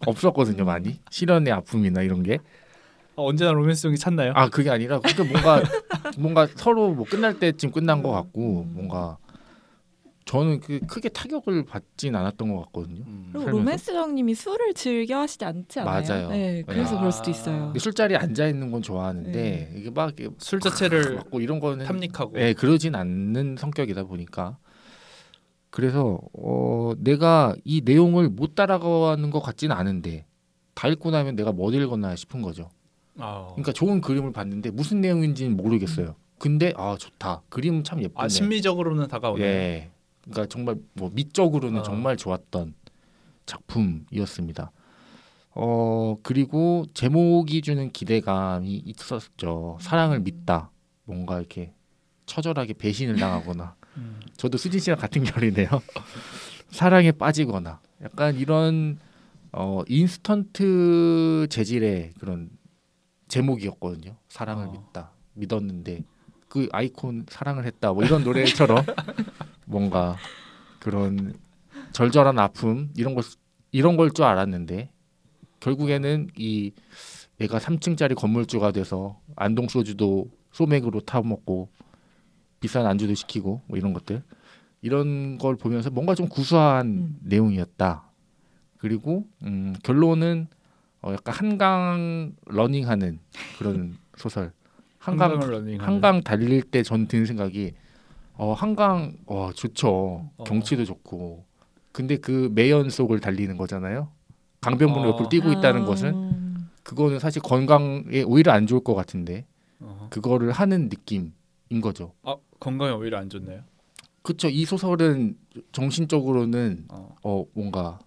B: 없었거든요. 많이 시련의 아픔이나 이런 게.
A: 언제나 로맨스성이 찼나요?
B: 그게 아니라 뭔가 서로 뭐 끝날 때쯤 끝난 것 같고, 뭔가 저는 크게 타격을 받진 않았던 것 같거든요.
C: 그리고 로맨스정님이 술을 즐겨 하시지 않지 않아요?
B: 맞아요.
C: 네, 그래서 그럴 수도 있어요.
B: 술자리에 앉아 있는 건 좋아하는데 이게 막
A: 술 자체를
B: 맞고 이런 거는
A: 탐닉하고,
B: 그러진 않는 성격이다 보니까. 그래서 내가 이 내용을 못 따라가는 것 같지는 않은데 다 읽고 나면 내가 뭐 읽었나 싶은 거죠. 그러니까 좋은 그림을 봤는데 무슨 내용인지는 모르겠어요. 근데 좋다, 그림 참 예쁘네.
A: 심미적으로는 다가오네요.
B: 예. 그러니까 정말 뭐 미적으로는 정말 좋았던 작품이었습니다. 그리고 제목이 주는 기대감이 있었죠. 사랑을 믿다. 뭔가 이렇게 처절하게 배신을 당하거나 저도 수진 씨랑 같은 결이네요. 사랑에 빠지거나 약간 이런 인스턴트 재질의 그런 제목이었거든요. 사랑을 믿다. 믿었는데 그 아이콘 사랑을 했다, 뭐 이런 노래처럼 뭔가 그런 절절한 아픔 이런 걸 줄 알았는데, 결국에는 이 얘가 3층짜리 건물주가 돼서 안동 소주도 소맥으로 타먹고 비싼 안주도 시키고 뭐 이런 것들, 이런 걸 보면서 뭔가 좀 구수한 내용이었다. 그리고 결론은 약간 한강 러닝하는 그런 소설. 한강 달릴 때 전 드는 생각이 한강 좋죠. 경치도 좋고. 근데 그 매연 속을 달리는 거잖아요. 강변북로 옆을 뛰고 있다는 것은, 그거는 사실 건강에 오히려 안 좋을 것 같은데 그거를 하는 느낌인 거죠.
A: 건강에 오히려 안 좋네요.
B: 그렇죠. 이 소설은 정신적으로는 뭔가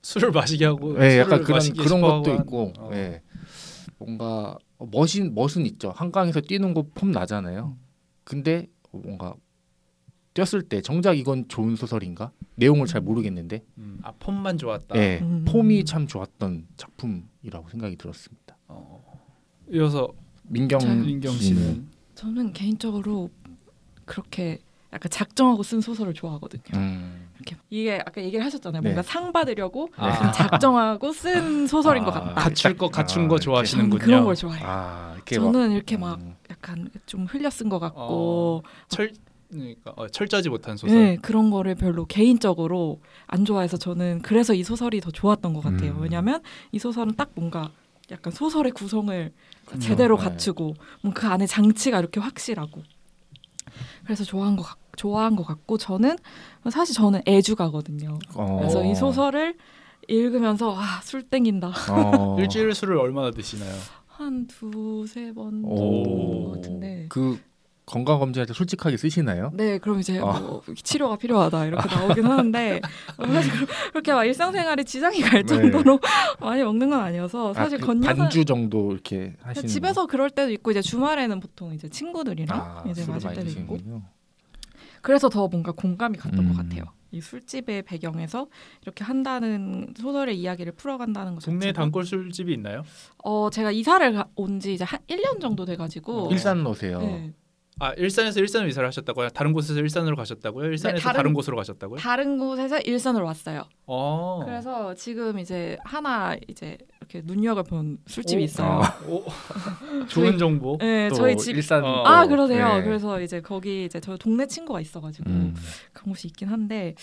A: 술을 마시게 하고
B: 약간 그런 것도 있고 뭔가 멋은 있죠. 한강에서 뛰는 거 폼 나잖아요. 근데 뭔가 뛰었을 때 정작 이건 좋은 소설인가? 내용을 잘 모르겠는데
A: 폼만 좋았다.
B: 폼이 참 좋았던 작품이라고 생각이 들었습니다.
A: 이어서 민경 씨는
C: 저는 개인적으로 그렇게 약간 작정하고 쓴 소설을 좋아하거든요. 이렇게 이게 아까 얘기를 하셨잖아요. 뭔가 상 받으려고 작정하고 쓴 소설인 것 같다.
A: 갖춘 거 좋아하시는군요.
C: 그런 걸 좋아해요. 저는 이렇게 막 약간 좀 흘려 쓴 것 같고
A: 그러니까 철저하지 못한 소설.
C: 네, 그런 거를 별로 개인적으로 안 좋아해서 저는 그래서 이 소설이 더 좋았던 것 같아요. 왜냐하면 이 소설은 딱 뭔가 약간 소설의 구성을 제대로 갖추고 그 안에 장치가 이렇게 확실하고 그래서 좋아한 것 같고 저는 애주가거든요. 그래서 이 소설을 읽으면서 술 땡긴다.
A: 일주일에 술을 얼마나 드시나요?
C: 한 2-3번 먹는 것 같은데.
B: 그 건강 검진할 때 솔직하게 쓰시나요?
C: 네, 그럼 이제 치료가 필요하다 이렇게 나오긴 하는데 사실 그렇게 막 일상생활에 지장이 갈 정도로 많이 먹는 건 아니어서 사실
B: 반주 정도 이렇게 하시는.
C: 집에서 그럴 때도 있고 이제 주말에는 보통 이제 친구들이랑 이제 마실 때도 있고. 그래서 더 뭔가 공감이 갔던 것 같아요. 이 술집의 배경에서 이렇게 한다는 소설의 이야기를 풀어간다는 것.
A: 동네에 단골 술집이 있나요?
C: 제가 이사를 온 지 이제 한 1년 정도 돼가지고.
B: 일산 오세요.
C: 네.
A: 일산에서 일산으로 이사를 하셨다고요? 다른 곳에서 일산으로 가셨다고요? 일산에서 다른 곳으로 가셨다고요?
C: 다른 곳에서 일산으로 왔어요. 그래서 지금 이제 하나 이제 이렇게 눈여겨본 술집이 있어요.
A: 좋은 정보.
C: 네, 저희 집
B: 일산.
C: 그러세요. 네. 그래서 이제 거기 이제 저 동네 친구가 있어가지고 그런 곳이 있긴 한데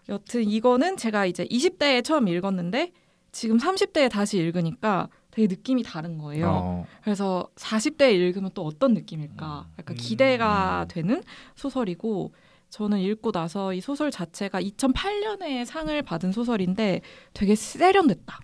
C: 여튼 이거는 제가 이제 20대에 처음 읽었는데 지금 30대에 다시 읽으니까 되게 느낌이 다른 거예요. 그래서 40대에 읽으면 또 어떤 느낌일까? 약간 기대가 되는 소설이고 저는 읽고 나서 이 소설 자체가 2008년에 상을 받은 소설인데 되게 세련됐다.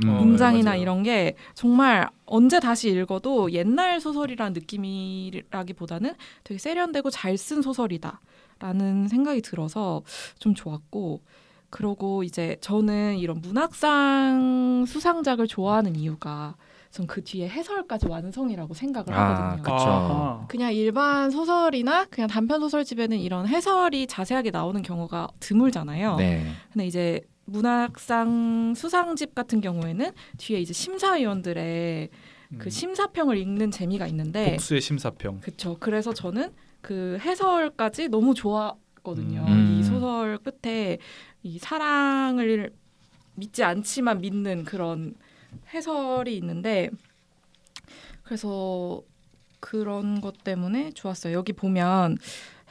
C: 문장이나 이런 게 정말 언제 다시 읽어도 옛날 소설이라는 느낌이라기보다는 되게 세련되고 잘 쓴 소설이다라는 생각이 들어서 좀 좋았고 그러고 이제 저는 이런 문학상 수상작을 좋아하는 이유가 전 그 뒤에 해설까지 완성이라고 생각을 하거든요.
B: 그렇죠.
C: 그냥 일반 소설이나 그냥 단편 소설집에는 이런 해설이 자세하게 나오는 경우가 드물잖아요.
B: 네.
C: 근데 이제 문학상 수상집 같은 경우에는 뒤에 이제 심사위원들의 그 심사평을 읽는 재미가 있는데
A: 복수의 심사평.
C: 그렇죠. 그래서 저는 그 해설까지 너무 좋았거든요. 이 소설 끝에 이 사랑을 믿지 않지만 믿는 그런 해설이 있는데 그래서 그런 것 때문에 좋았어요. 여기 보면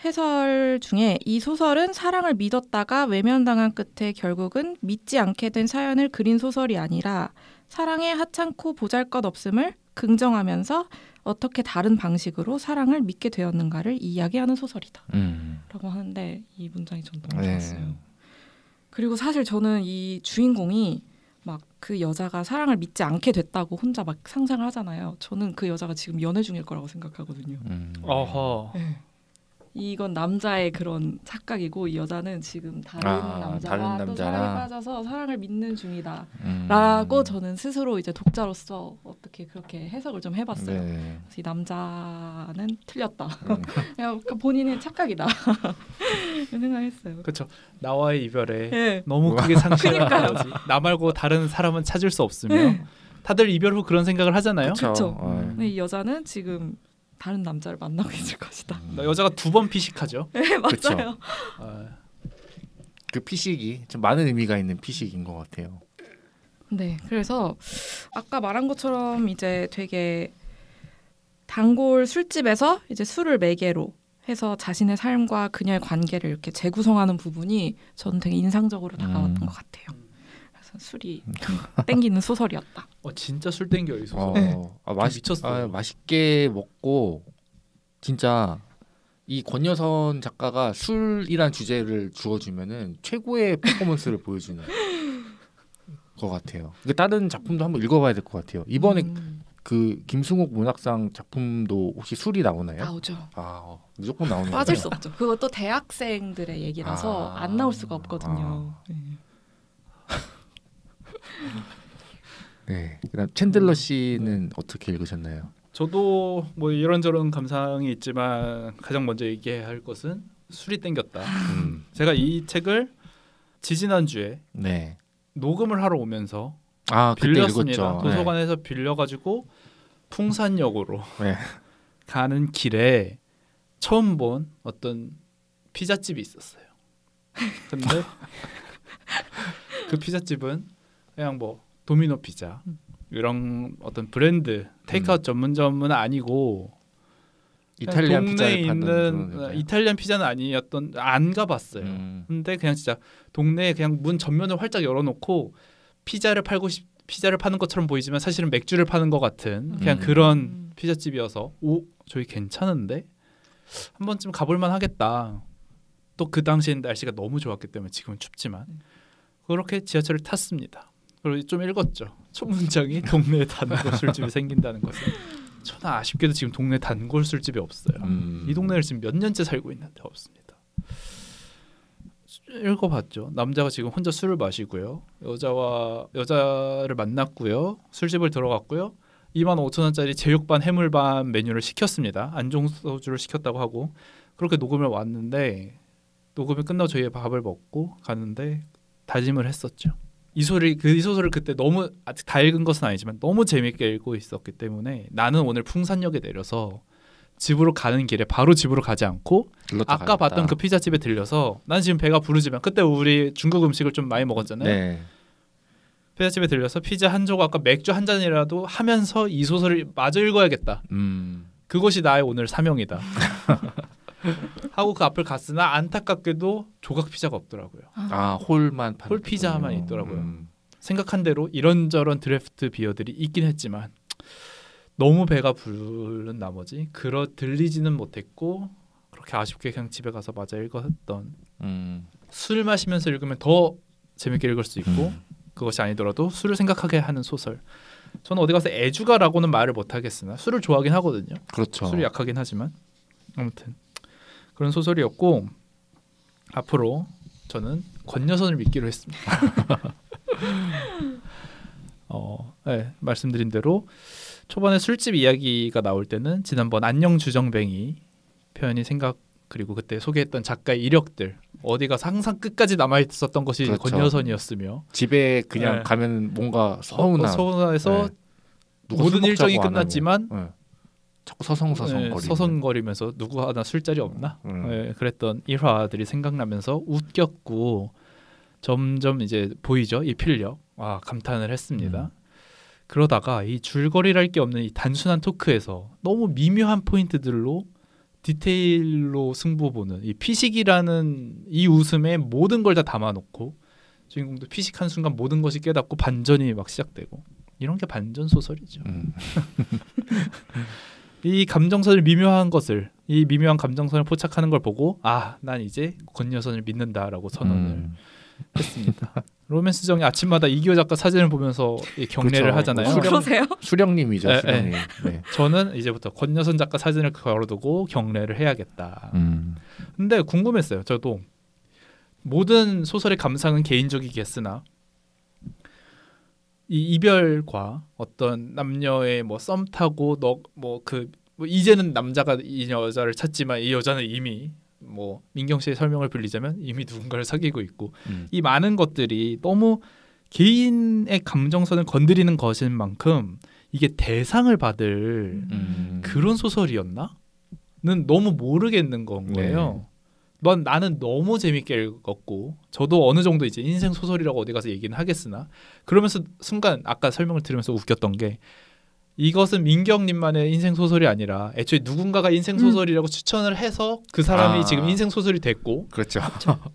C: 해설 중에 이 소설은 사랑을 믿었다가 외면당한 끝에 결국은 믿지 않게 된 사연을 그린 소설이 아니라 사랑의 하찮고 보잘것없음을 긍정하면서 어떻게 다른 방식으로 사랑을 믿게 되었는가를 이야기하는 소설이다 라고 하는데 이 문장이 전 너무 좋았어요. 그리고 사실 저는 이 주인공이 막 그 여자가 사랑을 믿지 않게 됐다고 혼자 막 상상을 하잖아요. 저는 그 여자가 지금 연애 중일 거라고 생각하거든요. 네. 이건 남자의 그런 착각이고 이 여자는 지금 다른 남자가 또 사랑에 빠져서 사랑을 믿는 중이다 라고 저는 스스로 이제 독자로서 어떻게 그렇게 해석을 좀 해봤어요. 그래서 이 남자는 틀렸다. 그냥 본인의 착각이다 생각했어요.
A: 그렇죠. 나와의 이별에 너무 크게 상실한 거지. 나 말고 다른 사람은 찾을 수 없으며 다들 이별 후 그런 생각을 하잖아요.
C: 그렇죠. 근데 이 여자는 지금 다른 남자를 만나고 있을 것이다.
A: 여자가 2번 피식하죠.
C: 네, 맞아요.
B: 그 피식이 좀 많은 의미가 있는 피식인 것 같아요.
C: 네, 그래서 아까 말한 것처럼 이제 되게 단골 술집에서 이제 술을 매개로 해서 자신의 삶과 그녀의 관계를 이렇게 재구성하는 부분이 저는 되게 인상적으로 다가왔던 것 같아요. 술이 땡기는 소설이었다.
A: 진짜 술 땡겨 이 소설. 미쳤어요.
B: 맛있게 먹고 진짜 이 권여선 작가가 술이란 주제를 주어주면은 최고의 퍼포먼스를 보여주는 것 같아요. 다른 작품도 한번 읽어봐야 될 것 같아요. 이번에 그 김승옥 문학상 작품도 혹시 술이 나오나요?
C: 나오죠.
B: 무조건 나오는
C: 빠질 수 없죠. 그것도 대학생들의 얘기라서 안 나올 수가 없거든요.
B: 네. 그다음 챈들러 씨는 어떻게 읽으셨나요?
A: 저도 뭐 이런저런 감상이 있지만 가장 먼저 얘기할 것은 술이 땡겼다. 제가 이 책을 지지난주에
B: 네.
A: 녹음을 하러 오면서
B: 빌렸습니다.
A: 도서관에서 빌려가지고 풍산역으로 가는 길에 처음 본 어떤 피자집이 있었어요. 근데 그 피자집은 그냥 뭐 도미노 피자 이런 어떤 브랜드 테이크아웃 전문점은 아니고
B: 이탈리안
A: 동네에
B: 피자를
A: 있는 이탈리안 피자는 아니었던 안 가봤어요. 근데 그냥 진짜 동네에 그냥 문 전면을 활짝 열어놓고 피자를 파는 것처럼 보이지만 사실은 맥주를 파는 것 같은 그냥 그런 피자집이어서 저희 괜찮은데 한 번쯤 가볼만 하겠다. 또 그 당시엔 날씨가 너무 좋았기 때문에 지금은 춥지만 그렇게 지하철을 탔습니다. 그리고 좀 읽었죠. 첫 문장이 동네에 단골 술집이 생긴다는 것은 저는 아쉽게도 지금 동네 단골 술집이 없어요. 이 동네를 지금 몇 년째 살고 있는데 없습니다. 읽어봤죠. 남자가 지금 혼자 술을 마시고요. 여자를 만났고요. 술집을 들어갔고요. 25,000원짜리 제육반 해물반 메뉴를 시켰습니다. 안종소주를 시켰다고 하고 그렇게 녹음을 왔는데 녹음이 끝나고 저희 밥을 먹고 가는데 다짐을 했었죠. 이 소설을 그때 너무 아직 다 읽은 것은 아니지만 너무 재밌게 읽고 있었기 때문에 나는 오늘 풍산역에 내려서 집으로 가는 길에 바로 집으로 가지 않고 아까 봤던 그 피자집에 들려서 난 지금 배가 부르지만 그때 우리 중국 음식을 좀 많이 먹었잖아요.
B: 네.
A: 피자집에 들려서 피자 한 조각과 맥주 한 잔이라도 하면서 이 소설을 마저 읽어야겠다. 그것이 나의 오늘 사명이다. 하고 그 앞을 갔으나 안타깝게도 조각 피자가 없더라고요. 홀 피자만 있더라고요. 생각한 대로 이런저런 드래프트 비어들이 있긴 했지만 너무 배가 부른 나머지 들리지는 못했고 그렇게 아쉽게 그냥 집에 가서 마저 읽었던 술 마시면서 읽으면 더 재밌게 읽을 수 있고 그것이 아니더라도 술을 생각하게 하는 소설. 저는 어디 가서 애주가라고는 말을 못하겠으나 술을 좋아하긴 하거든요.
B: 그렇죠.
A: 술이 약하긴 하지만 아무튼 그런 소설이었고 앞으로 저는 권여선을 믿기로 했습니다. 네, 말씀드린 대로 초반에 술집 이야기가 나올 때는 지난번 안녕 주정뱅이 표현이 생각 그리고 그때 소개했던 작가의 이력들 어디 가서 항상 끝까지 남아있었던 것이
B: 그렇죠.
A: 권여선이었으며
B: 집에 그냥 가면 뭔가
A: 서운해서 모든 일정이 끝났지만
B: 자꾸 서성거리면서
A: 누구 하나 술자리 없나? 그랬던 일화들이 생각나면서 웃겼고 점점 이제 보이죠 이 필력. 감탄을 했습니다. 그러다가 이 줄거리랄 게 없는 이 단순한 토크에서 너무 미묘한 포인트들로 디테일로 승부 보는 이 피식이라는 이 웃음에 모든 걸 다 담아놓고 주인공도 피식한 순간 모든 것이 깨닫고 반전이 막 시작되고 이런 게 반전 소설이죠. 이 감정선을 이 미묘한 감정선을 포착하는 걸 보고 난 이제 권여선을 믿는다라고 선언을 했습니다. 로맨스정의 아침마다 이기호 작가 사진을 보면서 경례를 하잖아요.
C: 그러세요?
B: 수령님이죠. 수령님.
A: 네. 저는 이제부터 권여선 작가 사진을 걸어두고 경례를 해야겠다. 근데 궁금했어요. 저도 모든 소설의 감상은 개인적이겠으나 이 이별과 어떤 남녀의 썸 타고 이제는 남자가 이 여자를 찾지만 이 여자는 이미 민경 씨의 설명을 빌리자면 이미 누군가를 사귀고 있고 이 많은 것들이 너무 개인의 감정선을 건드리는 것인 만큼 이게 대상을 받을 그런 소설이었나? 는 너무 모르겠는 건 거예요. 나는 너무 재밌게 읽었고 저도 어느 정도 이제 인생 소설이라고 어디 가서 얘기는 하겠으나 그러면서 순간 아까 설명을 들으면서 웃겼던 게 이것은 민경님만의 인생 소설이 아니라 애초에 누군가가 인생 소설이라고 추천을 해서 그 사람이 지금 인생 소설이 됐고
B: 그렇죠.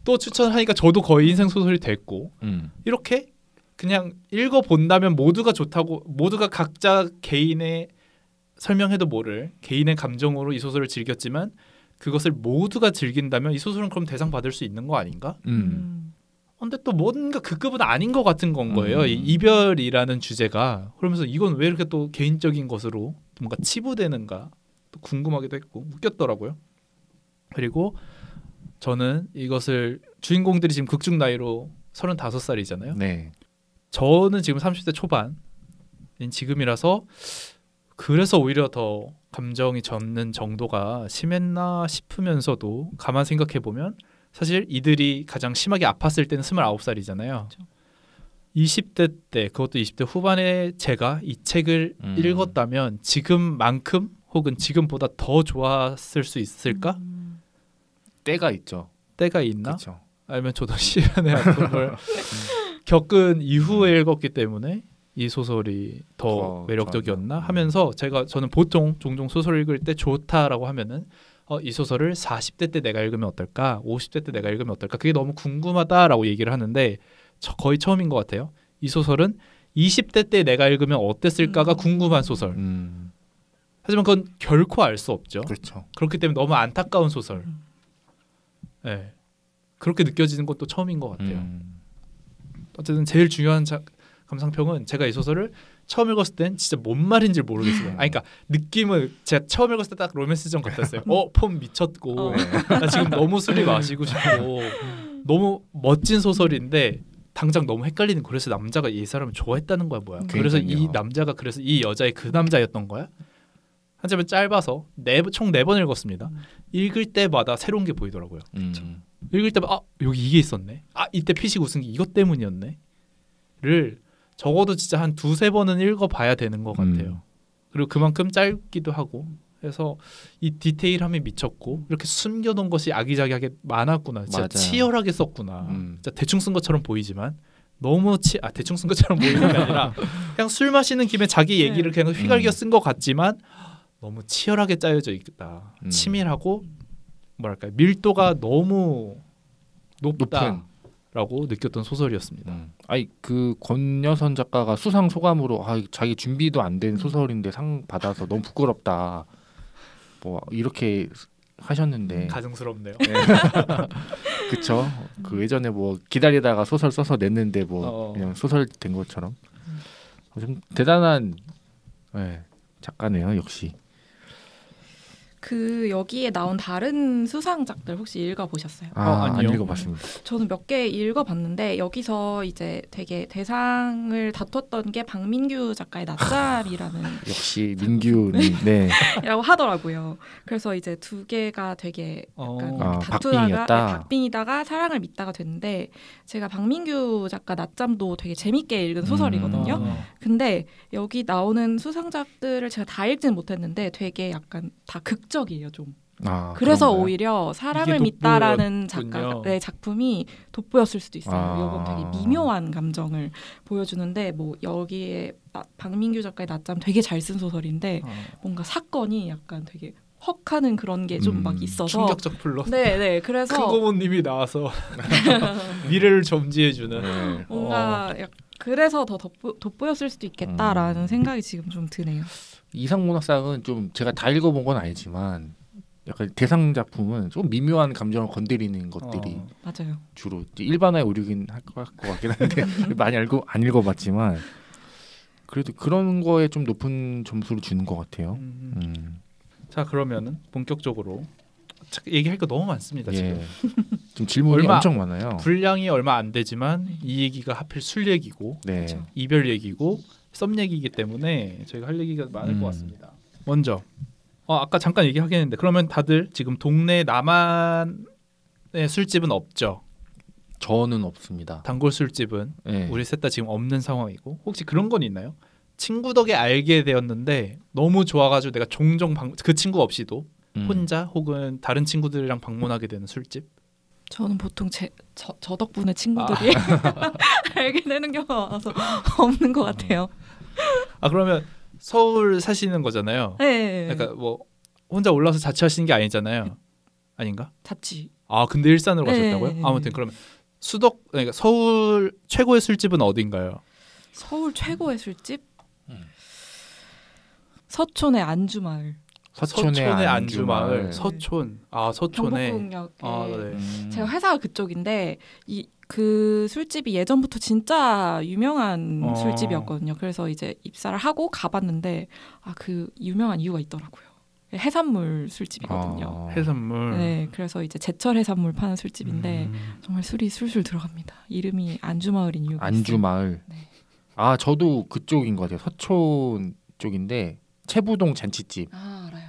A: 또 추천을 하니까 저도 거의 인생 소설이 됐고 이렇게 그냥 읽어 본다면 모두가 좋다고 모두가 각자 개인의 설명해도 모를 개인의 감정으로 이 소설을 즐겼지만 그것을 모두가 즐긴다면 이 소설은 그럼 대상 받을 수 있는 거 아닌가? 근데 또 뭔가 그 급은 아닌 것 같은 건 거예요. 이 이별이라는 주제가. 그러면서 이건 왜 이렇게 또 개인적인 것으로 뭔가 치부되는가 또 궁금하기도 했고 웃겼더라고요. 그리고 저는 이것을 주인공들이 지금 극중 나이로 35살이잖아요.
B: 네.
A: 저는 지금 30대 초반인 지금이라서 그래서 오히려 더 감정이 젖는 정도가 심했나 싶으면서도 가만 생각해 보면 사실 이들이 가장 심하게 아팠을 때는 29살이잖아요. 그렇죠. 20대 때 그것도 20대 후반에 제가 이 책을 읽었다면 지금만큼 혹은 지금보다 더 좋았을 수 있을까?
B: 때가 있죠.
A: 때가 있나?
B: 그쵸.
A: 아니면 저도 시련의 아픔을 겪은 이후에 읽었기 때문에 이 소설이 더 매력적이었나 하면서 저는 보통 종종 소설 읽을 때 좋다라고 하면은 이 소설을 40대 때 내가 읽으면 어떨까? 50대 때 내가 읽으면 어떨까? 그게 너무 궁금하다라고 얘기를 하는데 거의 처음인 것 같아요. 이 소설은 20대 때 내가 읽으면 어땠을까가 궁금한 소설. 하지만 그건 결코 알 수 없죠.
B: 그렇죠.
A: 그렇기 때문에 너무 안타까운 소설. 네. 그렇게 느껴지는 것도 처음인 것 같아요. 어쨌든 제일 중요한 감상평은 제가 이 소설을 처음 읽었을 땐 진짜 뭔 말인지 모르겠어요. 그러니까 느낌은 제가 처음 읽었을 때 딱 로맨스전 같았어요. 폼 미쳤고 나 지금 너무 술이 마시고 싶고 너무 멋진 소설인데 당장 너무 헷갈리는 거야. 그래서 남자가 이 사람을 좋아했다는 거야 뭐야. 그래서 이 남자가 그래서 이 여자의 그 남자였던 거야. 하지만 짧아서 총 4번 읽었습니다. 읽을 때마다 새로운 게 보이더라고요. 읽을 때마다 여기 이게 있었네. 이때 피식 웃은 게 이것 때문이었네. 를 적어도 진짜 한 2-3번은 읽어봐야 되는 것 같아요. 그리고 그만큼 짧기도 하고 해서 이 디테일함이 미쳤고 이렇게 숨겨놓은 것이 아기자기하게 많았구나. 진짜 맞아요. 치열하게 썼구나. 진짜 대충 쓴 것처럼 보이지만 너무 대충 쓴 것처럼 보이는 게 아니라 그냥 술 마시는 김에 자기 얘기를 그냥 휘갈겨 쓴 것 같지만 너무 치열하게 짜여져 있다. 치밀하고 뭐랄까 밀도가 너무 높다라고 느꼈던 소설이었습니다.
B: 아니 그 권여선 작가가 수상 소감으로 자기 준비도 안 된 소설인데 상 받아서 너무 부끄럽다. 뭐 이렇게 하셨는데
A: 가증스럽네요.
B: 네. 그쵸. 그 예전에 뭐 기다리다가 소설 써서 냈는데 뭐 그냥 소설 된 것처럼 좀 대단한 작가네요. 역시.
C: 그 여기에 나온 다른 수상작들 혹시 읽어보셨어요?
B: 안 읽어봤습니다.
C: 저는 몇 개 읽어봤는데 여기서 이제 되게 대상을 다퉜던 게 박민규 작가의 낮잠이라는
B: 역시 민규님 네.
C: 라고 하더라고요. 그래서 이제 2개가 되게 약간 다투다가 박빙이다가 사랑을 믿다가 됐는데 제가 박민규 작가 낮잠도 되게 재밌게 읽은 소설이거든요. 근데 여기 나오는 수상작들을 제가 다 읽지는 못했는데 되게 약간 다 극적이에요 좀. 그래서 그런가요? 오히려 사랑을 믿다라는 작품이 돋보였을 수도 있어요. 이건 되게 미묘한 감정을 보여주는데 뭐 여기에 박민규 작가의 낮잠 되게 잘 쓴 소설인데 뭔가 사건이 약간 되게 헉하는 그런 게 좀 막 있어서
A: 충격적 플롯.
C: 네. 그래서
A: 큰 고모님이 나와서 미래를 점지해주는
C: 뭔가 그래서 더 돋보였을 수도 있겠다라는 생각이 지금 좀 드네요.
B: 이상문학상은 좀 제가 다 읽어본 건 아니지만 약간 대상 작품은 좀 미묘한 감정을 건드리는 것들이
C: 맞아요.
B: 주로 일반화에 오르긴 할 것 같긴 한데 많이 안 읽어봤지만 그래도 그런 거에 좀 높은 점수를 주는 것 같아요.
A: 자 그러면은 본격적으로 얘기할 거 너무 많습니다. 지금
B: 질문이 엄청 많아요.
A: 분량이 얼마 안 되지만 이 얘기가 하필 술 얘기고 이별 얘기고 썸 얘기이기 때문에 저희가 할 얘기가 많을 것 같습니다. 먼저 아까 잠깐 얘기하긴 했는데 그러면 다들 지금 동네 나만의 술집은 없죠?
B: 저는 없습니다.
A: 단골 술집은 우리 셋 다 지금 없는 상황이고 혹시 그런 건 있나요? 친구 덕에 알게 되었는데 너무 좋아가지고 내가 종종 그 친구 없이도 혼자 혹은 다른 친구들이랑 방문하게 되는 술집?
C: 저는 보통 저 덕분에 친구들이 알게 되는 경우가 와서 없는 것 같아요.
A: 그러면 서울 사시는 거잖아요.
C: 네.
A: 그러니까 뭐 혼자 올라서 자취하시는 게 아니잖아요. 아닌가?
C: 자취.
A: 근데 일산으로 가셨다고요? 아무튼 그러면 그러니까 서울 최고의 술집은 어딘가요?
C: 서울 최고의 술집? 서촌의 안주마을.
B: 서촌의 안주마을.
A: 서촌. 아, 서촌에.
C: 경복궁역에.
A: 아, 네.
C: 제가 회사가 그쪽인데 그 술집이 예전부터 진짜 유명한 술집이었거든요. 그래서 이제 입사를 하고 가봤는데 그 유명한 이유가 있더라고요. 해산물 술집이거든요.
A: 해산물.
C: 네, 그래서 이제 제철 해산물 파는 술집인데 정말 술이 술술 들어갑니다. 이름이 안주마을인 이유가
B: 안주마을.
C: 네.
B: 아, 저도 그쪽인 것 같아요. 서촌 쪽인데 채부동 잔치집.
C: 알아요.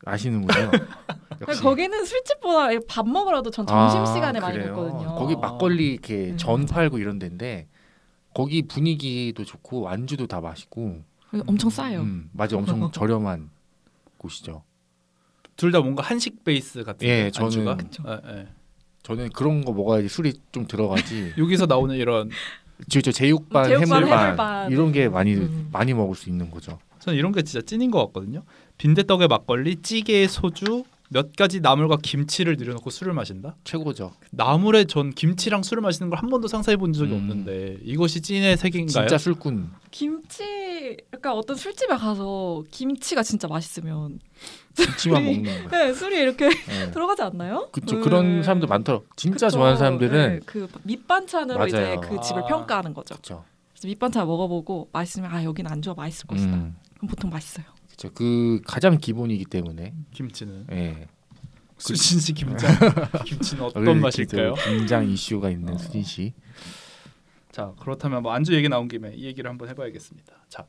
B: 아시는군요. 역시.
C: 거기는 술집보다 밥 먹으러도 전 점심 시간에 많이 먹거든요.
B: 거기 막걸리 이렇게 전 팔고 이런 데인데 거기 분위기도 좋고 안주도 다 맛있고
C: 엄청 싸요.
B: 맞아, 엄청 저렴한 곳이죠.
A: 둘 다 뭔가 한식 베이스 같은.
B: 예,
A: 안주가?
B: 저는 그런 거 먹어야지 술이 좀 들어가지.
A: 여기서 나오는 이런
B: 제육반, 해물반 이런 게 많이 먹을 수 있는 거죠.
A: 저는 이런 게 진짜 찐인 것 같거든요. 빈대떡에 막걸리, 찌개에 소주, 몇 가지 나물과 김치를 들여놓고 술을 마신다.
B: 최고죠.
A: 나물에 전 김치랑 술을 마시는 걸 한 번도 상상해 본 적이 없는데 이것이 찐의 세계인가요?
B: 진짜 술꾼.
C: 김치, 그러니까 어떤 술집에 가서 김치가 진짜 맛있으면
B: 김치만 먹는 거.
C: 네, 술이 이렇게 들어가지 않나요?
B: 그렇죠. 그런 사람들 많더라고. 진짜 좋아하는 사람들은
C: 그 밑반찬으로
B: 맞아요.
C: 이제 그 집을 평가하는 거죠.
B: 그렇죠.
C: 그래서 밑반찬 먹어보고 맛있으면 여기는 안주가 맛있을 것이다. 그럼 보통 맛있어요.
B: 그렇죠. 그 가장 기본이기 때문에
A: 김치는.
B: 예.
A: 수진 씨 김치는 어떤 맛일까요?
B: 김장 이슈가 있는 수진 씨.
A: 자, 그렇다면 뭐 안주 얘기 나온 김에 이 얘기를 한번 해봐야겠습니다. 자,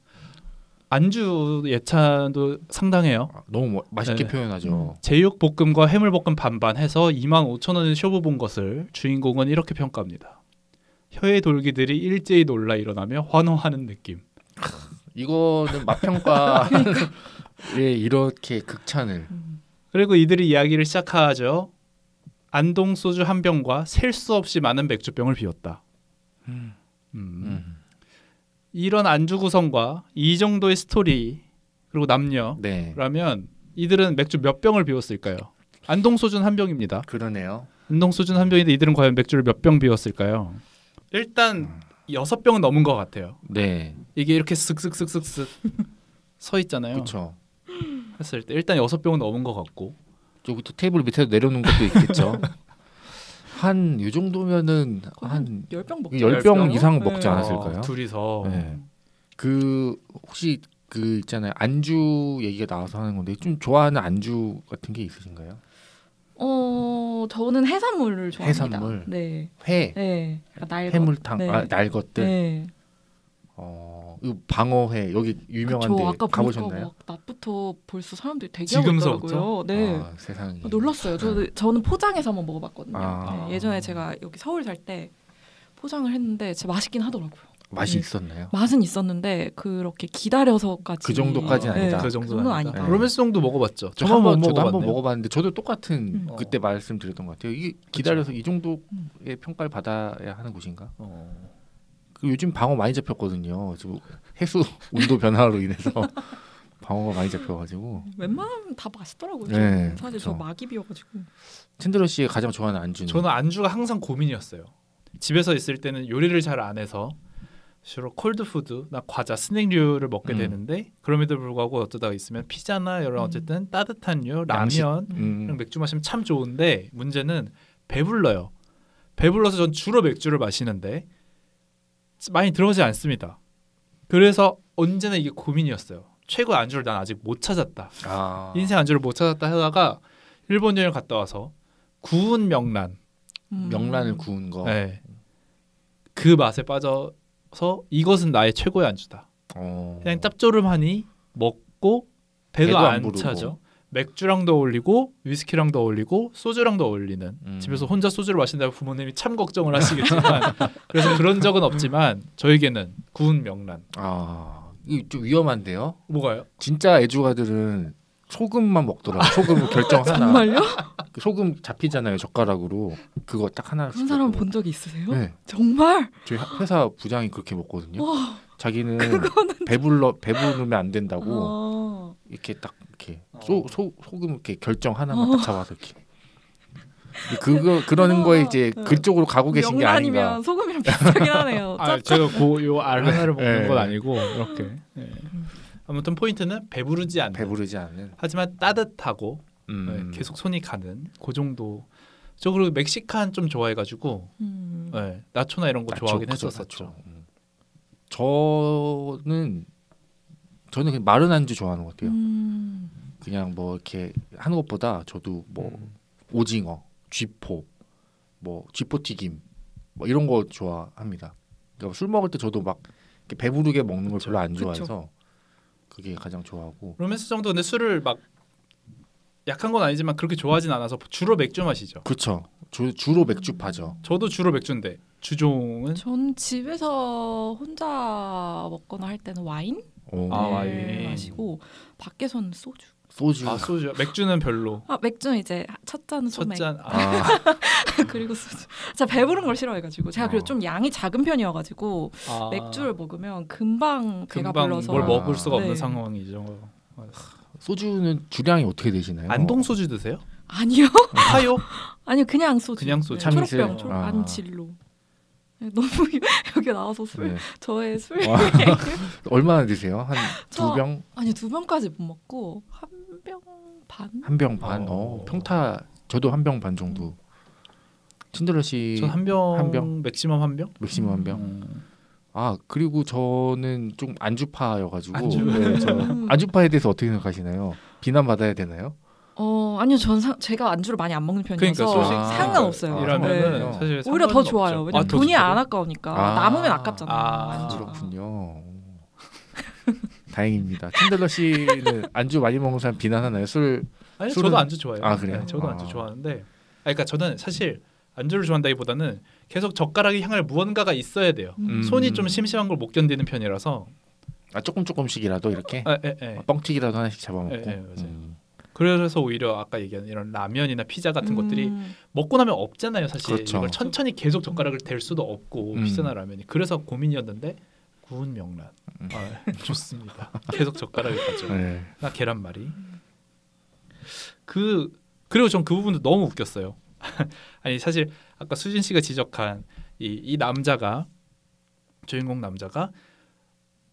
A: 안주 예찬도 상당해요.
B: 너무 맛있게 표현하죠.
A: 제육볶음과 해물볶음 반반 해서 25,000원의 쇼부 본 것을 주인공은 이렇게 평가합니다. 혀의 돌기들이 일제히 놀라 일어나며 환호하는 느낌.
B: 이거는 맛평가에 이렇게 극찬을.
A: 그리고 이들이 이야기를 시작하죠. 안동 소주 한 병과 셀 수 없이 많은 맥주병을 비웠다. 이런 안주 구성과 이 정도의 스토리 그리고 남녀라면 이들은 맥주 몇 병을 비웠을까요? 안동 소주는 한 병입니다.
B: 그러네요.
A: 안동 소주는 한 병인데 이들은 과연 맥주를 몇 병 비웠을까요? 일단 6병은 넘은 것 같아요.
B: 네.
A: 이게 이렇게 쓱쓱쓱쓱쓱 서 있잖아요.
B: 그렇죠.
A: 했을 때 일단 6병은 넘은 것 같고
B: 여기 또 테이블 밑에도 내려놓은 것도 있겠죠. 한 이 정도면은 한
C: 10병 먹죠.
B: 10병 이상 먹지 않았을까요?
A: 둘이서.
B: 네. 그 혹시 그 있잖아요. 안주 얘기가 나와서 하는 건데 좀 좋아하는 안주 같은 게 있으신가요?
C: 저는 해산물을 좋아합니다.
B: 해산물.
C: 네.
B: 회.
C: 네.
B: 해물탕.
C: 네.
B: 날것들.
C: 네.
B: 이 방어회 여기 유명한데
C: 아까
B: 가보셨나요?
C: 낮부터 벌써 사람들이 대기하고 있더라고요. 네.
B: 세상에.
C: 놀랐어요. 저는 포장해서 한번 먹어봤거든요. 네. 예전에 제가 여기 서울 살 때 포장을 했는데 진짜 맛있긴 하더라고요.
B: 맛이 있었나요?
C: 맛은 있었는데 그렇게 기다려서까지
B: 그 정도까지는 아니다.
A: 그 정도는 아니다.
C: 네.
A: 로맨스 정도 먹어봤죠.
B: 저도 한번 먹어봤는데 저도 똑같은 그때 말씀드렸던 것 같아요. 이게 기다려서 이 정도의 평가를 받아야 하는 곳인가? 요즘 방어 많이 잡혔거든요. 해수 온도 변화로 인해서 방어가 많이 잡혀가지고
C: 웬만하면 다 맛있더라고요.
B: 네,
C: 사실 저 막이 비어가지고.
B: 챈드러 씨가 가장 좋아하는 안주는?
A: 저는 안주가 항상 고민이었어요. 집에서 있을 때는 요리를 잘 안 해서 주로 콜드푸드나 과자, 스낵류를 먹게 되는데 그럼에도 불구하고 어쩌다가 있으면 피자나 이런 어쨌든 따뜻한 류, 라면, 맥주 마시면 참 좋은데 문제는 배불러요. 배불러서 전 주로 맥주를 마시는데 많이 들어오지 않습니다. 그래서 언제나 이게 고민이었어요. 최고의 안주를 난 아직 못 찾았다. 인생 안주를 못 찾았다 하다가 일본 여행 갔다 와서 구운 명란.
B: 명란을 구운 거.
A: 네. 그 맛에 빠져서 이것은 나의 최고의 안주다. 그냥 짭조름하니 먹고 배도 안 차죠. 맥주랑도 어울리고 위스키랑도 어울리고 소주랑도 어울리는 집에서 혼자 소주를 마신다고 부모님이 참 걱정을 하시겠지만 그래서 그런 적은 없지만 저에게는 구운 명란.
B: 이거 좀 위험한데요?
A: 뭐가요?
B: 진짜 애주가들은 소금만 먹더라. 소금 결정 하나.
C: 정말요?
B: 소금 잡히잖아요 젓가락으로. 그거 딱 하나.
C: 그런 사람 본 적이 있으세요?
B: 네.
C: 정말?
B: 저희 회사 부장이 그렇게 먹거든요.
C: 와,
B: 자기는 배부르면 안 된다고 이렇게 딱 이렇게 소금 이렇게 결정 하나만 딱 잡아서 이렇게. 그러는 거에 이제 그쪽으로 가고 계신 게 아닌가.
C: 명란이면 소금이랑 비슷하긴 하네요.
A: 제가 요 알 하나를 먹는 건 아니고 이렇게. 아무튼 포인트는 배부르지 않는. 하지만 따뜻하고 네, 계속 손이 가는 그 정도. 저 그리고 멕시칸 좀 좋아해가지고 네, 나초나 이런 거 좋아하긴 했었었죠.
B: 저는 그냥 마른 안주 좋아하는 것 같아요. 그냥 뭐 이렇게 하는 것보다 저도 뭐 오징어, 쥐포, 뭐 쥐포튀김 뭐 이런 거 좋아합니다. 그러니까 술 먹을 때 저도 막 이렇게 배부르게 먹는 걸 별로 안 좋아해서 그게 가장 좋아하고.
A: 로맨스 정도 근데 술을 막 약한 건 아니지만 그렇게 좋아하진 않아서 주로 맥주 마시죠.
B: 그렇죠. 주로 맥주파죠.
A: 저도 주로 맥주인데 주종은
C: 전 집에서 혼자 먹거나 할 때는 와인
A: 와인
C: 마시고 밖에서는 소주.
A: 소주. 맥주는 별로.
C: 맥주는 이제 첫 잔은 소맥.
A: 첫 잔.
C: 그리고 소주. 제가 배부른 걸 싫어해가지고 제가 그리고 좀 양이 작은 편이어가지고 맥주를 먹으면 금방 배가 불러서
A: 뭘 먹을 수가 없는 상황이죠.
B: 소주는 주량이 어떻게 되시나요?
A: 안동 소주 드세요?
C: 아니요.
A: 파요?
C: 아니요, 그냥 소주.
A: 그냥 소주.
C: 초록병, 안질로. 너무 여기 나와서 저의 술
B: 얼마나 드세요? 한 두 병?
C: 아니요, 2병까지 못 먹고 한 병 반.
B: 한 병 반. 평타 저도 한 병 반 정도. 신드라 씨.
A: 전 한 병. 맥시멈 한 병?
B: 맥시멈 한 병. 그리고 저는 좀 안주파여가지고 안주파에 대해서 어떻게 생각하시나요? 비난 받아야 되나요?
C: 아니요, 제가 안주를 많이 안 먹는 편이라서 상관없어요.
A: 이러면은 사실
C: 오히려 더 좋아요. 왜냐면 돈이 안 아까우니까 남으면 아깝잖아요.
B: 그렇군요. 다행입니다. 틴들러 씨는 안주 많이 먹는 사람 비난하나요?
A: 아니 저도 안주 좋아해요.
B: 그래요?
A: 네, 저도 안주 좋아하는데, 그러니까 저는 사실 안주를 좋아한다기보다는 계속 젓가락에 향할 무언가가 있어야 돼요. 손이 좀 심심한 걸 못 견디는 편이라서
B: 조금씩이라도 이렇게 뻥튀기라도 하나씩 잡아먹고.
A: 맞아요. 그래서 오히려 아까 얘기한 이런 라면이나 피자 같은 것들이 먹고 나면 없잖아요. 사실
B: 그렇죠.
A: 이걸 천천히 계속 젓가락을 댈 수도 없고 피자나 라면이. 그래서 고민이었는데 구운 명란 좋습니다. 계속 젓가락을 가죠. 나 계란말이. 그리고 전 그 부분도 너무 웃겼어요. 아니 사실 아까 수진 씨가 지적한 이 남자가, 주인공 남자가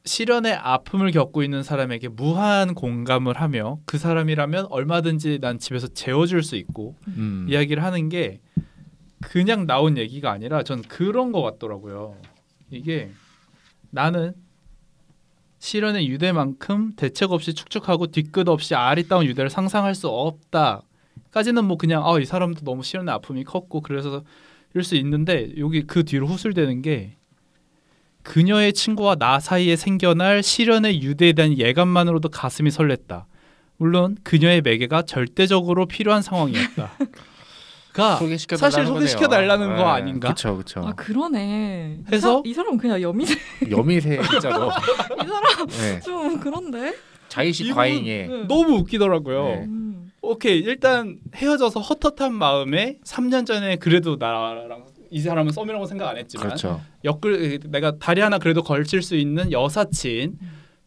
A: 실연의 아픔을 겪고 있는 사람에게 무한 공감을 하며 그 사람이라면 얼마든지 난 집에서 재워줄 수 있고 이야기를 하는 게 그냥 나온 얘기가 아니라 전 그런 거 같더라고요. 이게 나는 실연의 유대만큼 대책 없이 축축하고 뒤끝 없이 아리따운 유대를 상상할 수 없다. 까지는 뭐 그냥 이 사람도 너무 실연의 아픔이 컸고 그래서 이럴 수 있는데 여기 그 뒤로 후술되는 게 그녀의 친구와 나 사이에 생겨날 실연의 유대에 대한 예감만으로도 가슴이 설렜다. 물론 그녀의 매개가 절대적으로 필요한 상황이었다. 가 사실 소개시켜달라는 거 아닌가?
B: 그렇죠.
C: 그러네.
B: 해서
C: 이 사람 그냥 여미새
B: 진짜로.
C: 이 사람 좀 그런데
B: 자의식 과잉에
A: 너무 웃기더라고요. 오케이, 일단 헤어져서 헛헛한 마음에 3년 전에 그래도 나랑 이 사람은 썸이라고 생각 안 했지만 내가 다리 하나 그래도 걸칠 수 있는 여사친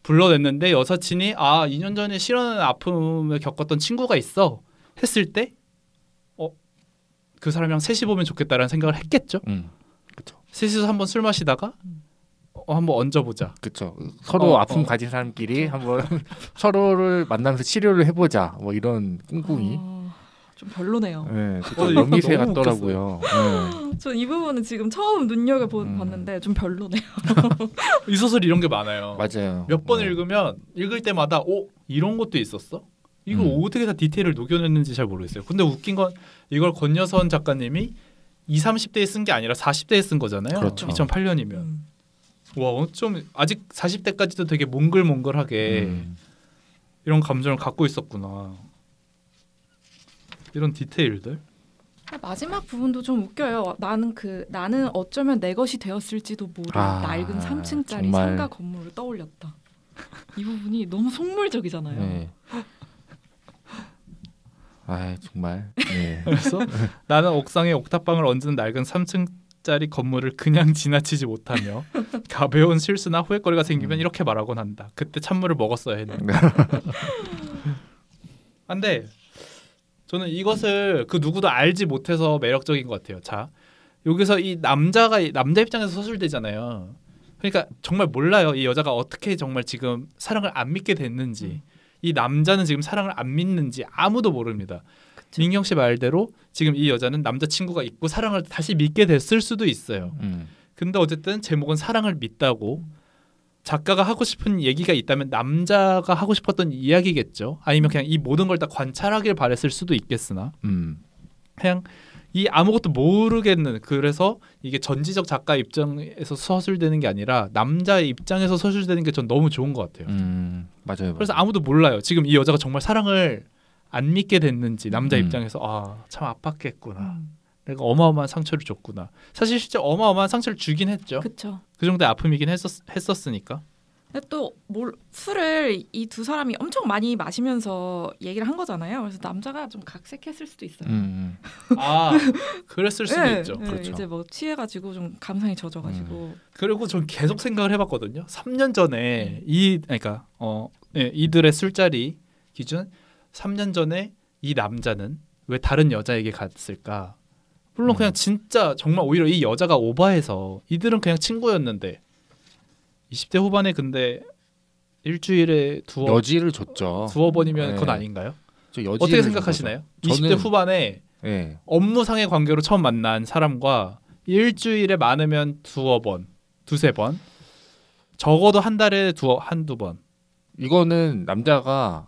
A: 불러냈는데 여사친이 2년 전에 실연의 아픔을 겪었던 친구가 있어 했을 때 그 사람이랑 셋이 보면 좋겠다라는 생각을 했겠죠.
B: 그렇죠.
A: 셋이서 한번 술 마시다가 한번 얹어보자.
B: 그렇죠. 서로 아픔 가진 사람끼리 한번 서로를 만나면서 치료를 해보자. 뭐 이런 꿍꿍이.
C: 좀 별로네요.
B: 네, 연미새 같더라고요.
C: 전 이 부분은 지금 처음 봤는데 좀 별로네요.
A: 이 소설 이런 게 많아요.
B: 맞아요.
A: 몇 번 읽으면 읽을 때마다 이런 것도 있었어? 이거 어떻게 다 디테일을 녹여냈는지 잘 모르겠어요. 근데 웃긴 건 이걸 권여선 작가님이 20, 30대에 쓴 게 아니라 40대에 쓴 거잖아요.
B: 그렇죠.
A: 2008년이면. 와, 좀 아직 40대까지도 되게 몽글몽글하게 이런 감정을 갖고 있었구나. 이런 디테일들.
C: 마지막 부분도 좀 웃겨요. 나는 어쩌면 내 것이 되었을지도 모를 낡은 3층짜리
B: 정말.
C: 상가 건물을 떠올렸다. 이 부분이 너무 속물적이잖아요.
B: 네. 정말. 네.
A: 그래서 나는 옥상에 옥탑방을 얹은 낡은 3층짜리 건물을 그냥 지나치지 못하며 가벼운 실수나 후회거리가 생기면 이렇게 말하곤 한다. 그때 찬물을 먹었어야 했는데. 근데 저는 이것을 그 누구도 알지 못해서 매력적인 것 같아요. 자, 여기서 이 남자 입장에서 서술되잖아요. 그러니까 정말 몰라요. 이 여자가 어떻게 정말 지금 사랑을 안 믿게 됐는지, 이 남자는 지금 사랑을 안 믿는지 아무도 모릅니다. 그쵸. 민경 씨 말대로 지금 이 여자는 남자친구가 있고 사랑을 다시 믿게 됐을 수도 있어요. 근데 어쨌든 제목은 사랑을 믿다고, 작가가 하고 싶은 얘기가 있다면 남자가 하고 싶었던 이야기겠죠. 아니면 그냥 이 모든 걸 다 관찰하길 바랬을 수도 있겠으나 그냥 이 아무것도 모르겠는, 그래서 이게 전지적 작가 입장에서 서술되는 게 아니라 남자의 입장에서 서술되는 게 전 너무 좋은 것 같아요.
B: 맞아요.
A: 그래서 아무도 몰라요. 지금 이 여자가 정말 사랑을 안 믿게 됐는지, 남자 입장에서 아, 참 아팠겠구나. 내가 어마어마한 상처를 줬구나. 사실 실제 어마어마한 상처를 주긴 했죠.
C: 그쵸.
A: 그 정도의 아픔이긴 했었으니까.
C: 근데 또 술을 이 두 사람이 엄청 많이 마시면서 얘기를 한 거잖아요. 그래서 남자가 좀 각색했을 수도 있어요.
A: 아, 그랬을 수도
C: 네,
A: 있죠.
C: 네,
A: 그렇죠.
C: 이제 뭐 취해가지고 좀 감상이 젖어가지고.
A: 그리고 전 계속 생각을 해봤거든요. 3년 전에 그러니까 이들의 술자리 기준 3년 전에 이 남자는 왜 다른 여자에게 갔을까? 물론 그냥 진짜 정말 오히려 이 여자가 오버해서, 이들은 그냥 친구였는데 20대 후반에 근데 일주일에
B: 여지를 줬죠.
A: 두어 번이면 그건 아닌가요? 어떻게 생각하시나요? 20대 후반에 업무상의 관계로 처음 만난 사람과 일주일에 많으면 두어 번, 두세 번, 적어도 한 달에 한두 번.
B: 이거는 남자가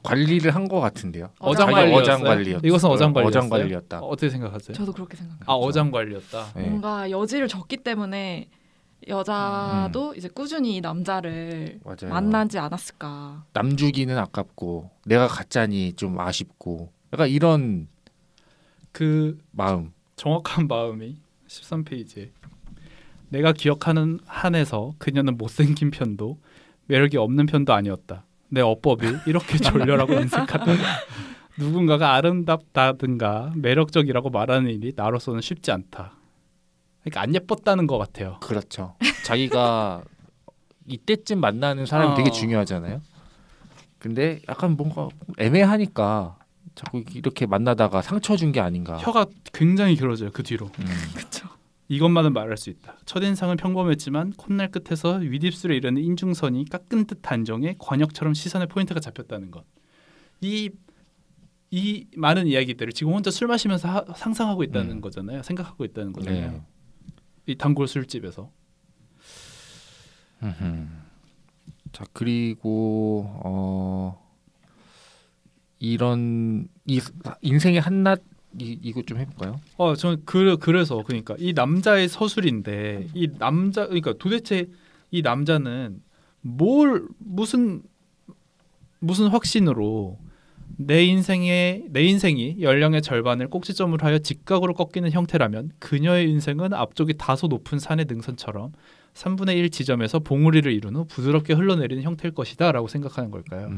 B: 관리를 한 것 같은데요.
A: 어장관리였어요. 이것은
B: 어장관리였다.
A: 어떻게 생각하세요?
C: 저도 그렇게 생각해요.
A: 아, 어장관리였다.
B: 네.
C: 뭔가 여지를 줬기 때문에 여자도 이제 꾸준히 이 남자를
B: 맞아요.
C: 만나지 않았을까.
B: 남 주기는 아깝고 내가 갖자니 좀 아쉽고, 약간 이런
A: 그
B: 마음.
A: 정확한 마음이 13페이지에, 내가 기억하는 한에서 그녀는 못생긴 편도 매력이 없는 편도 아니었다. 내 어법이 이렇게 졸렬하고 인색하다. 누군가가 아름답다든가 매력적이라고 말하는 일이 나로서는 쉽지 않다. 그러니까 안 예뻤다는 것 같아요.
B: 그렇죠. 자기가 이때쯤 만나는 사람이 되게 중요하잖아요. 근데 약간 뭔가 애매하니까 자꾸 이렇게 만나다가 상처 준 게 아닌가.
A: 혀가 굉장히 길어져요. 그 뒤로.
C: 그렇죠.
A: 이것만은 말할 수 있다. 첫인상은 평범했지만 콧날 끝에서 윗입술에 이르는 인중선이 깎은 듯 단정해 관역처럼 시선의 포인트가 잡혔다는 것. 이 많은 이야기들을 지금 혼자 술 마시면서 상상하고 있다는 거잖아요. 생각하고 있다는 거잖아요.
B: 네.
A: 이 단골 술집에서.
B: 자, 그리고 이런 인생의 한낱 이거 좀 해볼까요?
A: 저는 그래서 그러니까 이 남자의 서술인데, 이 남자, 그러니까 도대체 이 남자는 무슨 확신으로 내 인생이 연령의 절반을 꼭지점으로 하여 직각으로 꺾이는 형태라면 그녀의 인생은 앞쪽이 다소 높은 산의 능선처럼 3분의 1 지점에서 봉우리를 이룬 후 부드럽게 흘러내리는 형태일 것이다라고 생각하는 걸까요?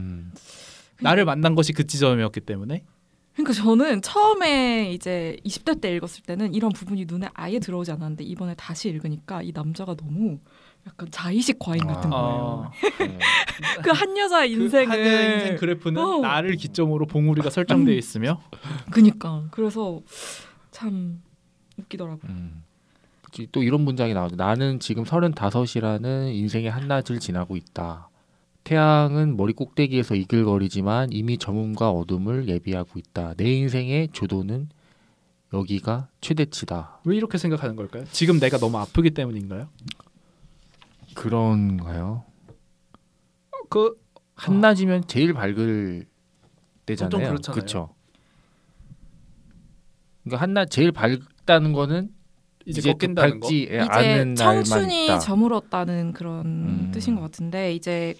A: 나를 만난 것이 그 지점이었기 때문에.
C: 그러니까 저는 처음에 이제 20대 때 읽었을 때는 이런 부분이 눈에 아예 들어오지 않았는데 이번에 다시 읽으니까 이 남자가 너무 약간 자의식 과잉 같은 거예요. 그 한 여자의 인생을,
A: 한 여자의 인생 그래프는 나를 기점으로 봉우리가 설정되어 있으며.
C: 그니까 그래서 참 웃기더라고요.
B: 또 이런 문장이 나오죠. 나는 지금 35이라는 인생의 한낮을 지나고 있다. 태양은 머리 꼭대기에서 이글거리지만 이미 저문과 어둠을 예비하고 있다. 내 인생의 조도는 여기가 최대치다.
A: 왜 이렇게 생각하는 걸까요? 지금 내가 너무 아프기 때문인가요?
B: 그런가요? 한낮이면 제일 밝을 때잖아요. 그렇죠. 그러니까 한낮 제일 밝다는 거는
A: 이제 꺾인다는 거.
C: 이제 청춘이 저물었다는 그런 뜻인 것 같은데, 이제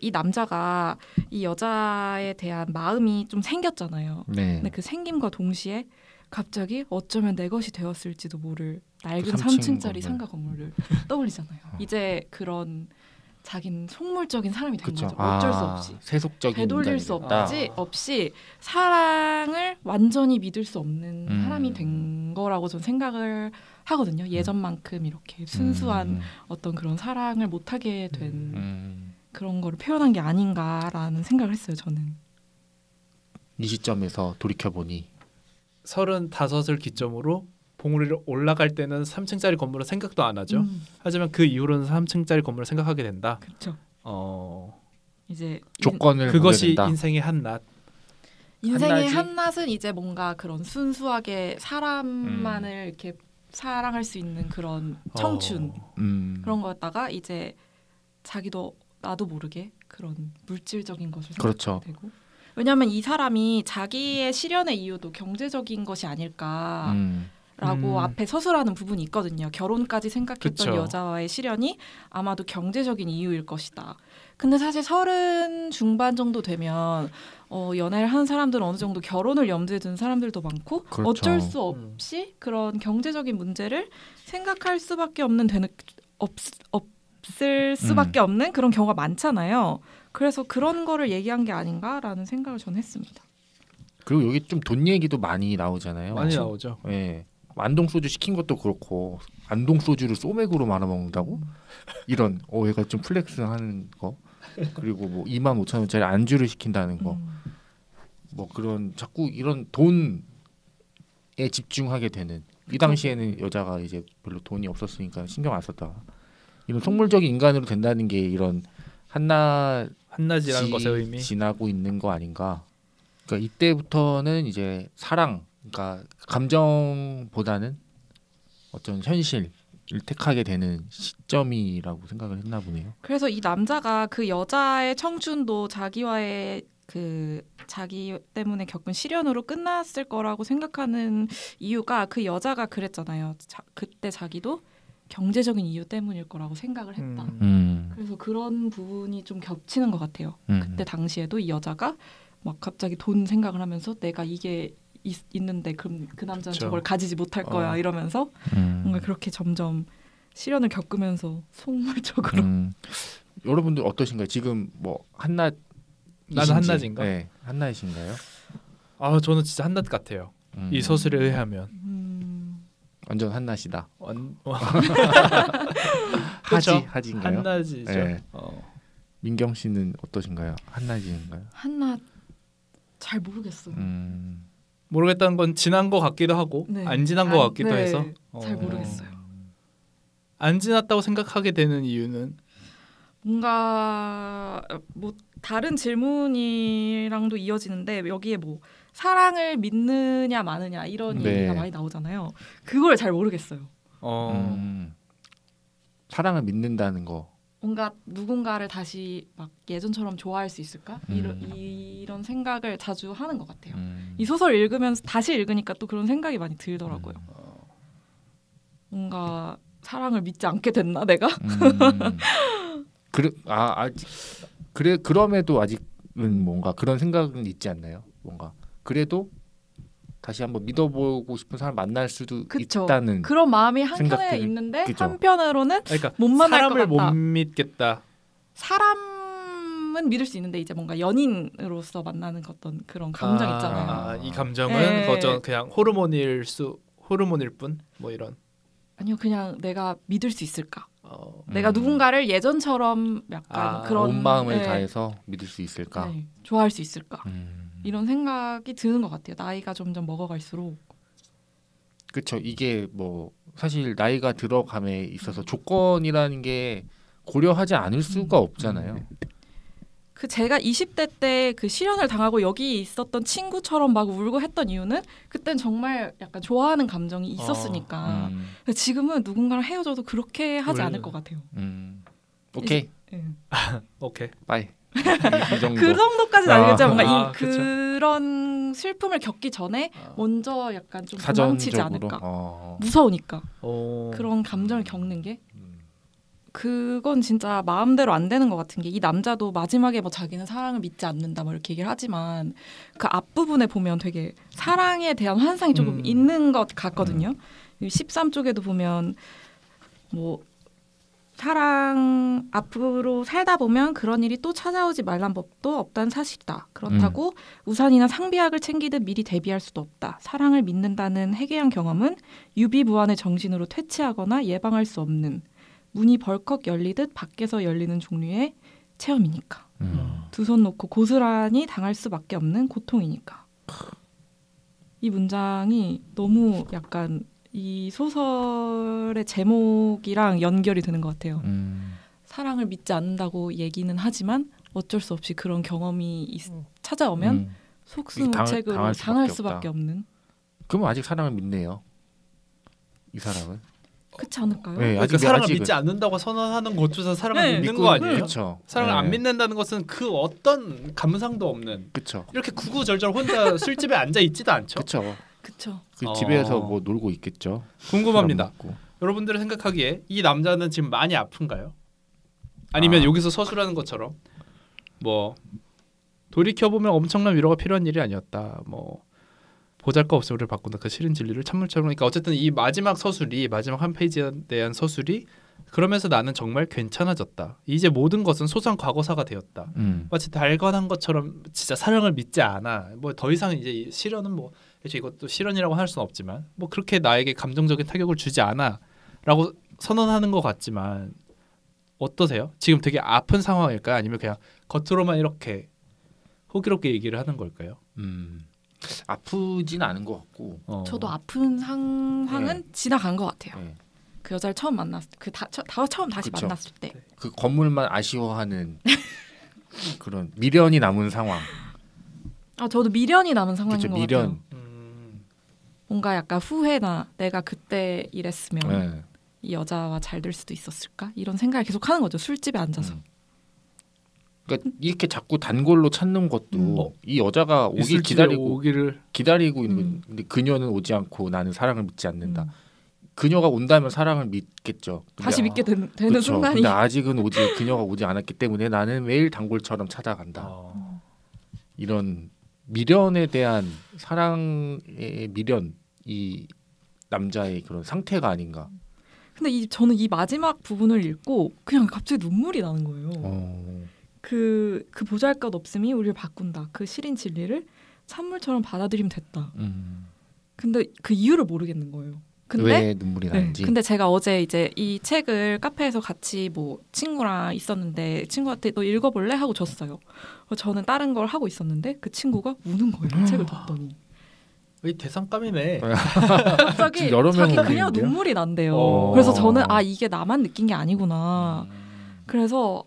C: 이 남자가 이 여자에 대한 마음이 좀 생겼잖아요.
B: 네.
C: 근데 그 생김과 동시에 갑자기 어쩌면 내 것이 되었을지도 모를 낡은 3층짜리 상가 건물을 떠올리잖아요. 이제 그런 자기는 속물적인 사람이 된 거죠. 어쩔 수 없이
B: 세속적인
C: 되돌릴 수 없이 사랑을 완전히 믿을 수 없는 사람이 된 거라고 저는 생각을 하거든요. 예전만큼 이렇게 순수한 어떤 그런 사랑을 못하게 된 그런 거를 표현한 게 아닌가라는 생각을 했어요. 저는
B: 이 시점에서 돌이켜보니
A: 35을 기점으로 봉우리를 올라갈 때는 3층짜리 건물을 생각도 안 하죠. 하지만 그 이후로는 3층짜리 건물을 생각하게 된다.
C: 그렇죠.
B: 이제 조건을
A: 그것이 인생의 한낱.
C: 인생의 한낱은 이제 뭔가 그런 순수하게 사람만을 이렇게 사랑할 수 있는 그런 청춘 그런 거였다가 이제 자기도 나도 모르게 그런 물질적인 것을
B: 그렇죠.
C: 되고 왜냐하면 이 사람이 자기의 실연의 이유도 경제적인 것이 아닐까라고 앞에 서술하는 부분이 있거든요. 결혼까지 생각했던
A: 그쵸.
C: 여자와의 실연이 아마도 경제적인 이유일 것이다. 근데 사실 30 중반 정도 되면 연애를 하는 사람들은 어느 정도 결혼을 염두에 둔 사람들도 많고
B: 그렇죠.
C: 어쩔 수 없이 그런 경제적인 문제를 생각할 수밖에 없을 수밖에 없는 그런 경우가 많잖아요. 그래서 그런 거를 얘기한 게 아닌가라는 생각을 저는 했습니다.
B: 그리고 여기 좀 돈 얘기도 많이 나오잖아요.
A: 많이 나오죠.
B: 네. 안동 소주 시킨 것도 그렇고 안동 소주를 소맥으로 말아 먹는다고? 이런 얘가 좀 플렉스하는 거. 그리고 뭐 25,000원짜리 안주를 시킨다는 거. 뭐 그런 자꾸 이런 돈에 집중하게 되는. 이 당시에는 여자가 이제 별로 돈이 없었으니까 신경 안 썼다가 이런 속물적인 인간으로 된다는 게 이런
A: 한낮이라는 것의 의미
B: 지나고 있는 거 아닌가. 그러니까 이때부터는 이제 사랑, 그러니까 감정보다는 어떤 현실을 택하게 되는 시점이라고 생각을 했나 보네요.
C: 그래서 이 남자가 그 여자의 청춘도 자기와의 자기 때문에 겪은 시련으로 끝났을 거라고 생각하는 이유가 그 여자가 그랬잖아요. 그때 자기도 경제적인 이유 때문일 거라고 생각을 했다. 그래서 그런 부분이 좀 겹치는 것 같아요. 그때 당시에도 이 여자가 막 갑자기 돈 생각을 하면서 내가 이게 있는데 그럼 그 남자는
A: 그쵸.
C: 저걸 가지지 못할 거야 이러면서 뭔가 그렇게 점점 시련을 겪으면서 속물적으로
B: 여러분들 어떠신가요? 지금 뭐 한낮
A: 나는 한낮인가?
B: 네, 한낮이신가요?
A: 저는 진짜 한낮 같아요. 이 서술에 의하면
B: 완전 한낮이다.
A: 그렇죠?
B: 하지인가요?
A: 한낮이죠.
B: 네. 민경 씨는 어떠신가요? 한낮인가요?
C: 한낮 잘 모르겠어요.
A: 모르겠다는 건 지난 것 같기도 하고
C: 네.
A: 안 지난 것 같기도
C: 네.
A: 해서
C: 잘 모르겠어요.
A: 안 지났다고 생각하게 되는 이유는
C: 뭔가 뭐 다른 질문이랑도 이어지는데 여기에 뭐 사랑을 믿느냐 마느냐 이런
B: 네.
C: 얘기가 많이 나오잖아요. 그걸 잘 모르겠어요.
B: 사랑을 믿는다는 거.
C: 뭔가 누군가를 다시 막 예전처럼 좋아할 수 있을까? 이런 생각을 자주 하는 것 같아요. 이 소설 읽으면서 다시 읽으니까 또 그런 생각이 많이 들더라고요. 뭔가 사랑을 믿지 않게 됐나 내가?
B: 그럼에도 아직은 뭔가 그런 생각은 있지 않나요? 뭔가 그래도 다시 한번 믿어보고 싶은 사람 만날 수도
C: 그쵸.
B: 있다는
C: 그런 마음이 한켠에
B: 생각들.
C: 있는데
B: 그쵸.
C: 한편으로는
A: 그러니까
C: 못 만날
A: 사람을
C: 것 같다.
A: 못 믿겠다.
C: 사람은 믿을 수 있는데 이제 뭔가 연인으로서 만나는 어떤 그런 감정 있잖아요.
A: 이 감정은
C: 네.
A: 그냥 호르몬일 뿐 뭐 이런.
C: 아니요, 그냥 내가 믿을 수 있을까? 내가 누군가를 예전처럼 약간 그런
B: 온 마음을 다해서 믿을 수 있을까?
C: 네, 좋아할 수 있을까? 이런 생각이 드는 것 같아요. 나이가 점점 먹어갈수록.
B: 그렇죠. 이게 뭐 사실 나이가 들어감에 있어서 조건이라는 게 고려하지 않을 수가 없잖아요.
C: 제가 20대 때 그 실연을 당하고 여기 있었던 친구처럼 막 울고 했던 이유는 그땐 정말 약간 좋아하는 감정이 있었으니까. 지금은 누군가랑 헤어져도 그렇게 하지 않을 것 같아요.
B: 오케이.
C: 네.
B: 오케이. 빠이. 이 정도.
C: 그 정도까지는 아니겠죠. 뭔가
A: 그쵸.
C: 그런 슬픔을 겪기 전에 먼저 약간 좀 도망치지
B: 사전적으로.
C: 않을까. 무서우니까.
A: 오.
C: 그런 감정을 겪는 게. 그건 진짜 마음대로 안 되는 것 같은 게 이 남자도 마지막에 뭐 자기는 사랑을 믿지 않는다 뭐 이렇게 얘기를 하지만 그 앞부분에 보면 되게 사랑에 대한 환상이 조금 있는 것 같거든요. 13쪽에도 보면 뭐 사랑 앞으로 살다 보면 그런 일이 또 찾아오지 말란 법도 없다는 사실이다. 그렇다고 우산이나 상비약을 챙기듯 미리 대비할 수도 없다. 사랑을 믿는다는 해괴한 경험은 유비무환의 정신으로 퇴치하거나 예방할 수 없는 문이 벌컥 열리듯 밖에서 열리는 종류의 체험이니까. 두 손 놓고 고스란히 당할 수밖에 없는 고통이니까. 이 문장이 너무 약간 이 소설의 제목이랑 연결이 되는 것 같아요. 사랑을 믿지 않는다고 얘기는 하지만 어쩔 수 없이 그런 경험이 찾아오면 속수무책으로 당할 수밖에 없는.
B: 그러면 아직 사랑을 믿네요. 이 사람은.
C: 그렇지 않을까요?
A: 네, 그러니까 사랑을 믿지 않는다고 선언하는 것조차 사랑을 믿는 거 아니에요?
B: 그쵸.
A: 사랑을 안 믿는다는 것은 그 어떤 감상도 없는.
B: 그쵸.
A: 이렇게 구구절절 혼자 술집에 앉아 있지도 않죠.
C: 그쵸.
B: 그 집에서 뭐 놀고 있겠죠.
A: 궁금합니다. 여러분들이 생각하기에 이 남자는 지금 많이 아픈가요? 아니면 여기서 서술하는 것처럼 뭐 돌이켜 보면 엄청난 위로가 필요한 일이 아니었다. 뭐 보잘것없이 우리를 바꾼다. 그 싫은 진리를 찬물처럼. 그러니까 어쨌든 이 마지막 서술이 마지막 한 페이지에 대한 서술이 그러면서 나는 정말 괜찮아졌다. 이제 모든 것은 소소한 과거사가 되었다. 마치 달관한 것처럼 진짜 사랑을 믿지 않아. 뭐 더 이상 이제 실현은 뭐 이것도 실현이라고 할 수는 없지만 뭐 그렇게 나에게 감정적인 타격을 주지 않아라고 선언하는 것 같지만 어떠세요? 지금 되게 아픈 상황일까요? 아니면 그냥 겉으로만 이렇게 호기롭게 얘기를 하는 걸까요?
B: 아프진 않은 것 같고.
C: 저도 아픈 상황은 지나간 것 같아요. 그 여자를 처음 만났을 때, 처음 다시 만났을 때,
B: 그 건물만 아쉬워하는 그런 미련이 남은 상황.
C: 저도 미련이 남은 상황인 것
B: 미련.
C: 같아요. 뭔가 약간 후회나 내가 그때 이랬으면 이 여자와 잘 될 수도 있었을까 이런 생각을 계속 하는 거죠. 술집에 앉아서.
B: 그러니까 이렇게 자꾸 단골로 찾는 것도 이 여자가 오길 기다리고 있는 근데 그녀는 오지 않고 나는 사랑을 믿지 않는다. 그녀가 온다면 사랑을 믿겠죠.
C: 다시 믿게 되는
B: 그쵸.
C: 순간이.
B: 근데 아직은 그녀가 오지 않았기 때문에 나는 매일 단골처럼 찾아간다. 이런 미련에 대한 사랑의 미련, 이 남자의 그런 상태가 아닌가.
C: 근데 저는 이 마지막 부분을 읽고 그냥 갑자기 눈물이 나는 거예요. 그 보잘것 없음이 우리를 바꾼다. 그 시린 진리를 찬물처럼 받아들이면 됐다. 근데 그 이유를 모르겠는 거예요. 근데
B: 왜 눈물이 나는지.
C: 근데 제가 어제 이제 이 책을 카페에서 같이 뭐 친구랑 있었는데 친구한테 너 읽어볼래? 하고 줬어요. 저는 다른 걸 하고 있었는데 그 친구가 우는 거예요. 책을 뒀더니.
A: 이 대상감이네.
C: 갑자기 자기 그냥 눈물이 난대요. 그래서 저는 이게 나만 느낀 게 아니구나. 그래서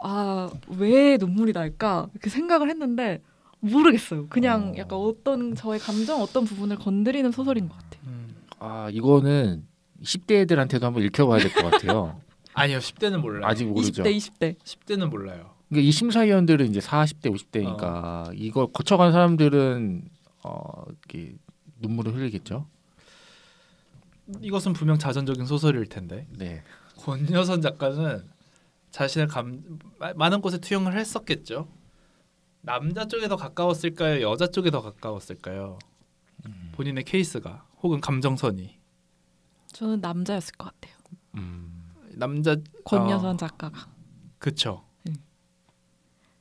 C: 왜 눈물이 날까 이렇게 생각을 했는데 모르겠어요. 그냥 약간 어떤 저의 감정 어떤 부분을 건드리는 소설인 것 같아요.
B: 이거는 10대 애들한테도 한번 읽혀봐야 될 것 같아요.
A: 아니요, 10대는 몰라요.
B: 아직 모르죠.
C: 20대.
A: 10대는 몰라요.
B: 그러니까 이 심사위원들은 이제 40대, 50대니까 이걸 거쳐간 사람들은 이렇게 눈물을 흘리겠죠.
A: 이것은 분명 자전적인 소설일 텐데.
B: 네.
A: 권여선 작가는 자신의 많은 곳에 투영을 했었겠죠. 남자 쪽에 더 가까웠을까요? 여자 쪽에 더 가까웠을까요? 본인의 케이스가 혹은 감정선이.
C: 저는 남자였을 것 같아요.
A: 남자
C: 권여선 작가가.
A: 그렇죠.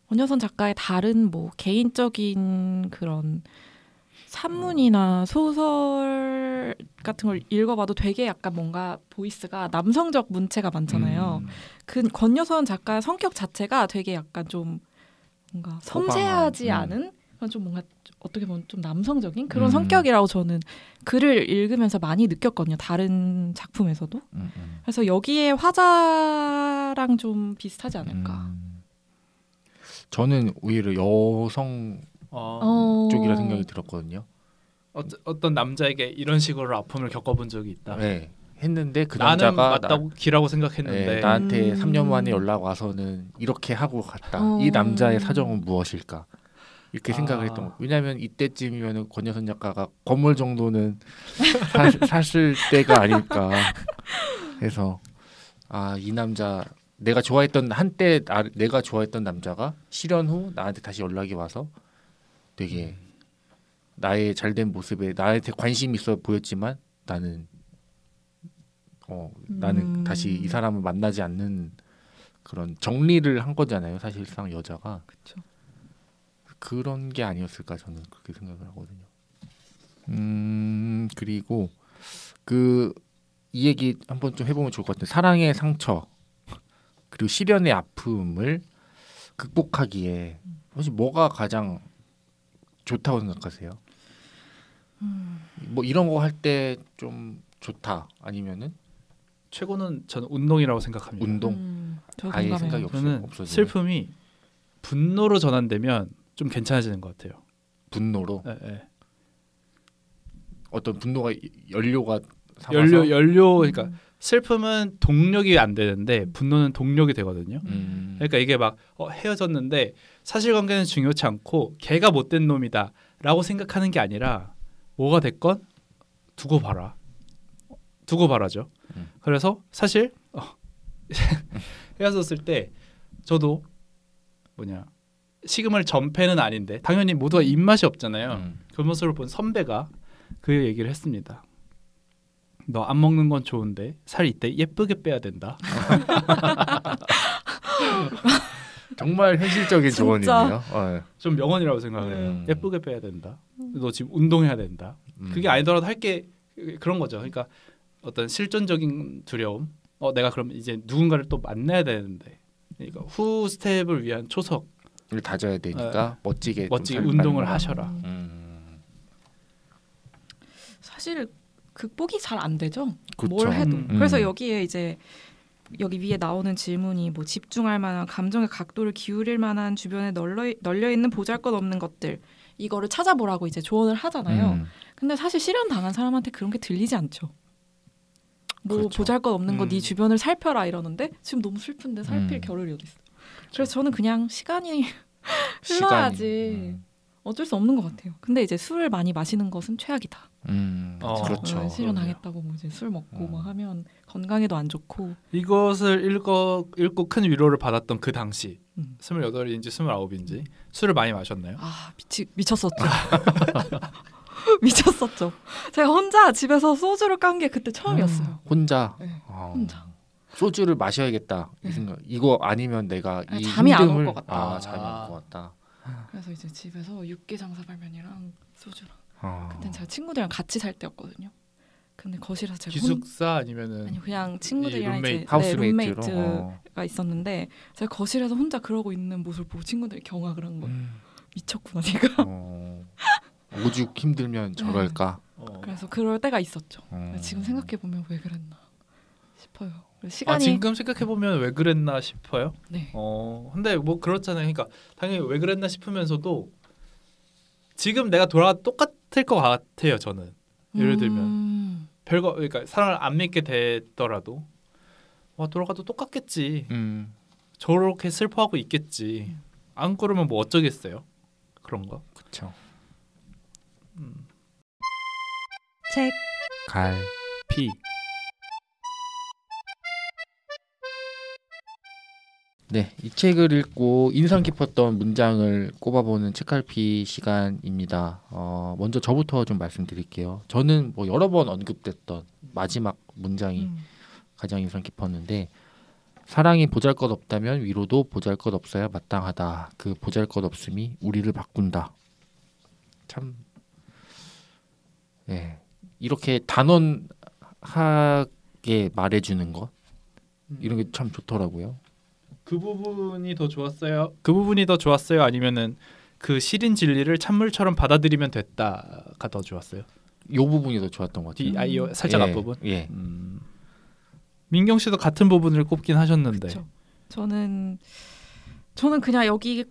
C: 권여선 작가의 다른 뭐 개인적인 그런 산문이나 소설 같은 걸 읽어봐도 되게 약간 뭔가 보이스가 남성적 문체가 많잖아요. 그 권여선 작가의 성격 자체가 되게 약간 좀 뭔가 섬세하지 않은 좀 뭔가 어떻게 보면 좀 남성적인 그런 성격이라고 저는 글을 읽으면서 많이 느꼈거든요. 다른 작품에서도. 그래서 여기에 화자랑 좀 비슷하지 않을까.
B: 저는 오히려 여성 쪽이라 생각이 들었거든요.
A: 어떤 남자에게 이런 식으로 아픔을 겪어본 적이 있다.
B: 네. 했는데 그
A: 나는
B: 남자가
A: 맞다고 기라고 생각했는데
B: 나한테 3년 만에 연락 와서는 이렇게 하고 갔다. 이 남자의 사정은 무엇일까? 이렇게 생각을 했던 거. 왜냐하면 이때쯤이면 권여선 작가가 건물 정도는 샀을 때가 아닐까 해서 이 남자 내가 좋아했던 한때 내가 좋아했던 남자가 실연 후 나한테 다시 연락이 와서 되게 나의 잘된 모습에 나한테 관심이 있어 보였지만 나는 다시 이 사람을 만나지 않는 그런 정리를 한 거잖아요. 사실상 여자가.
C: 그쵸.
B: 그런 게 아니었을까 저는 그렇게 생각을 하거든요. 그리고 이 얘기 한번 좀 해보면 좋을 것 같아요. 사랑의 상처 그리고 시련의 아픔을 극복하기에 혹시 뭐가 가장 좋다고 생각하세요? 뭐 이런 거 할 때 좀 좋다 아니면은
A: 최고는 저는 운동이라고 생각합니다.
B: 운동.
C: 저도
B: 아예
C: 공감해요.
B: 생각이
A: 저는
B: 없어지네.
A: 슬픔이 분노로 전환되면 좀 괜찮아지는 것 같아요.
B: 분노로
A: 예.
B: 어떤 분노가 연료가 삼아서
A: 연료 그러니까 슬픔은 동력이 안 되는데 분노는 동력이 되거든요. 그러니까 이게 막 헤어졌는데 사실관계는 중요치 않고 걔가 못된 놈이다라고 생각하는 게 아니라 뭐가 됐건 두고 봐라죠. 그래서 사실 헤어졌을 때 저도 식음을 전폐는 아닌데 당연히 모두가 입맛이 없잖아요. 그 모습을 본 선배가 그 얘기를 했습니다. 너 안 먹는 건 좋은데 살 이때 예쁘게 빼야 된다.
B: 정말 현실적인 조언이네요.
A: 좀 명언이라고 생각해요. 예쁘게 빼야 된다. 너 지금 운동해야 된다. 그게 아니더라도 할 게 그런 거죠. 그러니까 어떤 실존적인 두려움. 내가 그럼 이제 누군가를 또 만나야 되는데, 그러니까 후 스텝을 위한 초석을
B: 다져야 되니까 멋지게
A: 운동을 하셔라.
C: 사실 극복이 잘 안 되죠.
B: 그쵸.
C: 뭘 해도. 그래서 여기에 이제 여기 위에 나오는 질문이 뭐 집중할 만한 감정의 각도를 기울일 만한 주변에 널려 있는 보잘것없는 것들 이거를 찾아보라고 이제 조언을 하잖아요. 근데 사실 실현 당한 사람한테 그런 게 들리지 않죠. 뭐
B: 그렇죠.
C: 보잘것없는 거 네 주변을 살펴라 이러는데 지금 너무 슬픈데 살필 겨를이 어디 있어. 그래서 저는 그냥 시간이 흘러야지 어쩔 수 없는 것 같아요. 근데 이제 술을 많이 마시는 것은 최악이다.
B: 그렇죠.
C: 실현 당했다고 뭐 이제 술 먹고 막 하면 건강에도 안 좋고.
A: 이것을 읽고 큰 위로를 받았던 그 당시 28인지 29인지 술을 많이 마셨나요?
C: 미쳤었죠. 미쳤었죠. 제가 혼자 집에서 소주를 깐 게 그때 처음이었어요.
B: 혼자.
C: 네, 혼자.
B: 소주를 마셔야겠다 이 생각. 이거 아니면 내가 이
C: 잠이 안
B: 힘듦을
C: 올 것 같다.
B: 잠이 안 올 것 같다.
C: 그래서 이제 집에서 육개장사발면이랑 소주랑. 그땐 제가 친구들이랑 같이 살 때였거든요. 근데 거실에서 제가
A: 기숙사 아니면은
C: 아니 그냥 친구들이랑 이제
B: 하우스메이트로
C: 룸메이트가 있었는데 제가 거실에서 혼자 그러고 있는 모습을 보고 친구들이 경악을 한 거예요. 미쳤구나 내가.
B: 오죽 힘들면 저럴까.
C: 그래서 그럴 때가 있었죠. 지금 생각해 보면 왜 그랬나 싶어요. 시간이
A: 지금 생각해 보면 왜 그랬나 싶어요.
C: 네.
A: 근데 뭐 그렇잖아요. 그러니까 당연히 왜 그랬나 싶으면서도 지금 내가 돌아가 똑같을 것 같아요. 저는 예를 들면 별거 그러니까 사람을 안 믿게 됐더라도 돌아가도 똑같겠지. 저렇게 슬퍼하고 있겠지. 안 그러면 뭐 어쩌겠어요. 그런 거.
B: 그렇죠.
C: 책
B: 갈피. 네, 이 책을 읽고 인상 깊었던 문장을 꼽아보는 책갈피 시간입니다. 먼저 저부터 좀 말씀드릴게요. 저는 뭐 여러 번 언급됐던 마지막 문장이 가장 인상 깊었는데, 사랑이 보잘것없다면 위로도 보잘것없어야 마땅하다. 그 보잘것없음이 우리를 바꾼다. 참, 네, 이렇게 단언하게 말해주는 것 이런 게 참 좋더라고요.
A: 그 부분이 더 좋았어요. 그 부분이 더 좋았어요. 아니면은 그 시린 진리를 찬물처럼 받아들이면 됐다가 더 좋았어요.
B: 이 부분이 더 좋았던 것 같아요.
A: 이 살짝 앞부분.
B: 예.
A: 민경 씨도 같은 부분을 꼽긴 하셨는데.
C: 그쵸. 저는 그냥 여기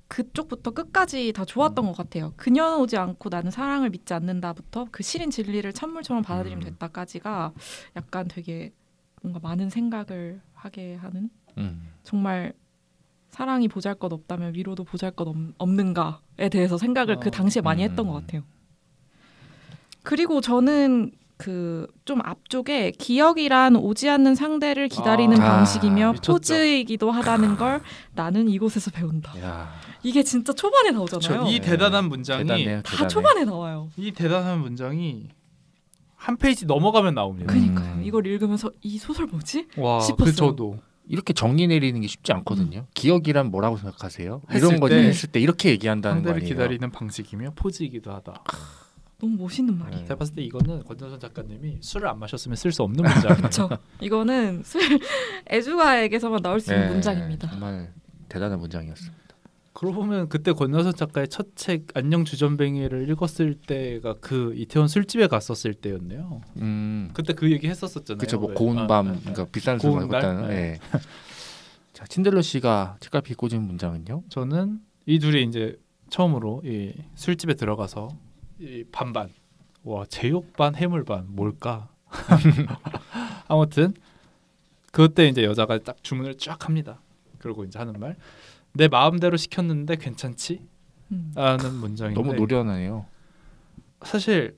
C: 그쪽부터 끝까지 다 좋았던 것 같아요. 그녀는 오지 않고 나는 사랑을 믿지 않는다부터 그 시린 진리를 찬물처럼 받아들이면 됐다까지가 약간 되게 뭔가 많은 생각을 하게 하는. 정말 사랑이 보잘것없다면 위로도 보잘것없는가에 대해서 생각을 그 당시에 많이 했던 것 같아요. 그리고 저는 그 좀 앞쪽에 기억이란 오지 않는 상대를 기다리는 방식이며
A: 미쳤죠.
C: 포즈이기도 하다는 걸 나는 이곳에서 배운다.
B: 야.
C: 이게 진짜 초반에 나오잖아요.
A: 이 대단한 문장이
B: 대단해요,
C: 다 초반에 나와요.
A: 이 대단한 문장이 한 페이지 넘어가면 나옵니다.
C: 그러니까요. 이걸 읽으면서 이 소설 뭐지?
A: 와,
C: 싶었어요.
A: 저도
B: 이렇게 정리 내리는 게 쉽지 않거든요. 기억이란 뭐라고 생각하세요?
A: 했을
B: 이런 거
A: 때
B: 했을 때 이렇게 얘기한다는 거
A: 상대를
B: 아니에요?
A: 기다리는 방식이며 포즈이기도 하다.
C: 너무 멋있는 말이에요.
A: 제가 봤을 때 이거는 권정선 작가님이 술을 안 마셨으면 쓸 수 없는 문장이에요.
C: 그렇죠. 이거는 애주가에게서만 나올 수 있는 문장입니다.
B: 정말 대단한 문장이었습니다.
A: 그러고 보면 그때 권여선 작가의 첫 책 안녕 주전뱅이를 읽었을 때가 그 이태원 술집에 갔었을 때였네요. 그때 그 얘기 했었었잖아요.
B: 그렇죠. 뭐 고운 밤, 그러니까 비싼 술 말고 일단은. 네. 자, 친들러 씨가 책갈피 꽂은 문장은요?
A: 저는 이 둘이 이제 처음으로 이 술집에 들어가서 이 반반, 와 제육 반 해물 반 뭘까? 아무튼 그때 이제 여자가 딱 주문을 쫙 합니다. 그리고 이제 하는 말, 내 마음대로 시켰는데 괜찮지? 라는 문장인데
B: 너무 노련하네요.
A: 사실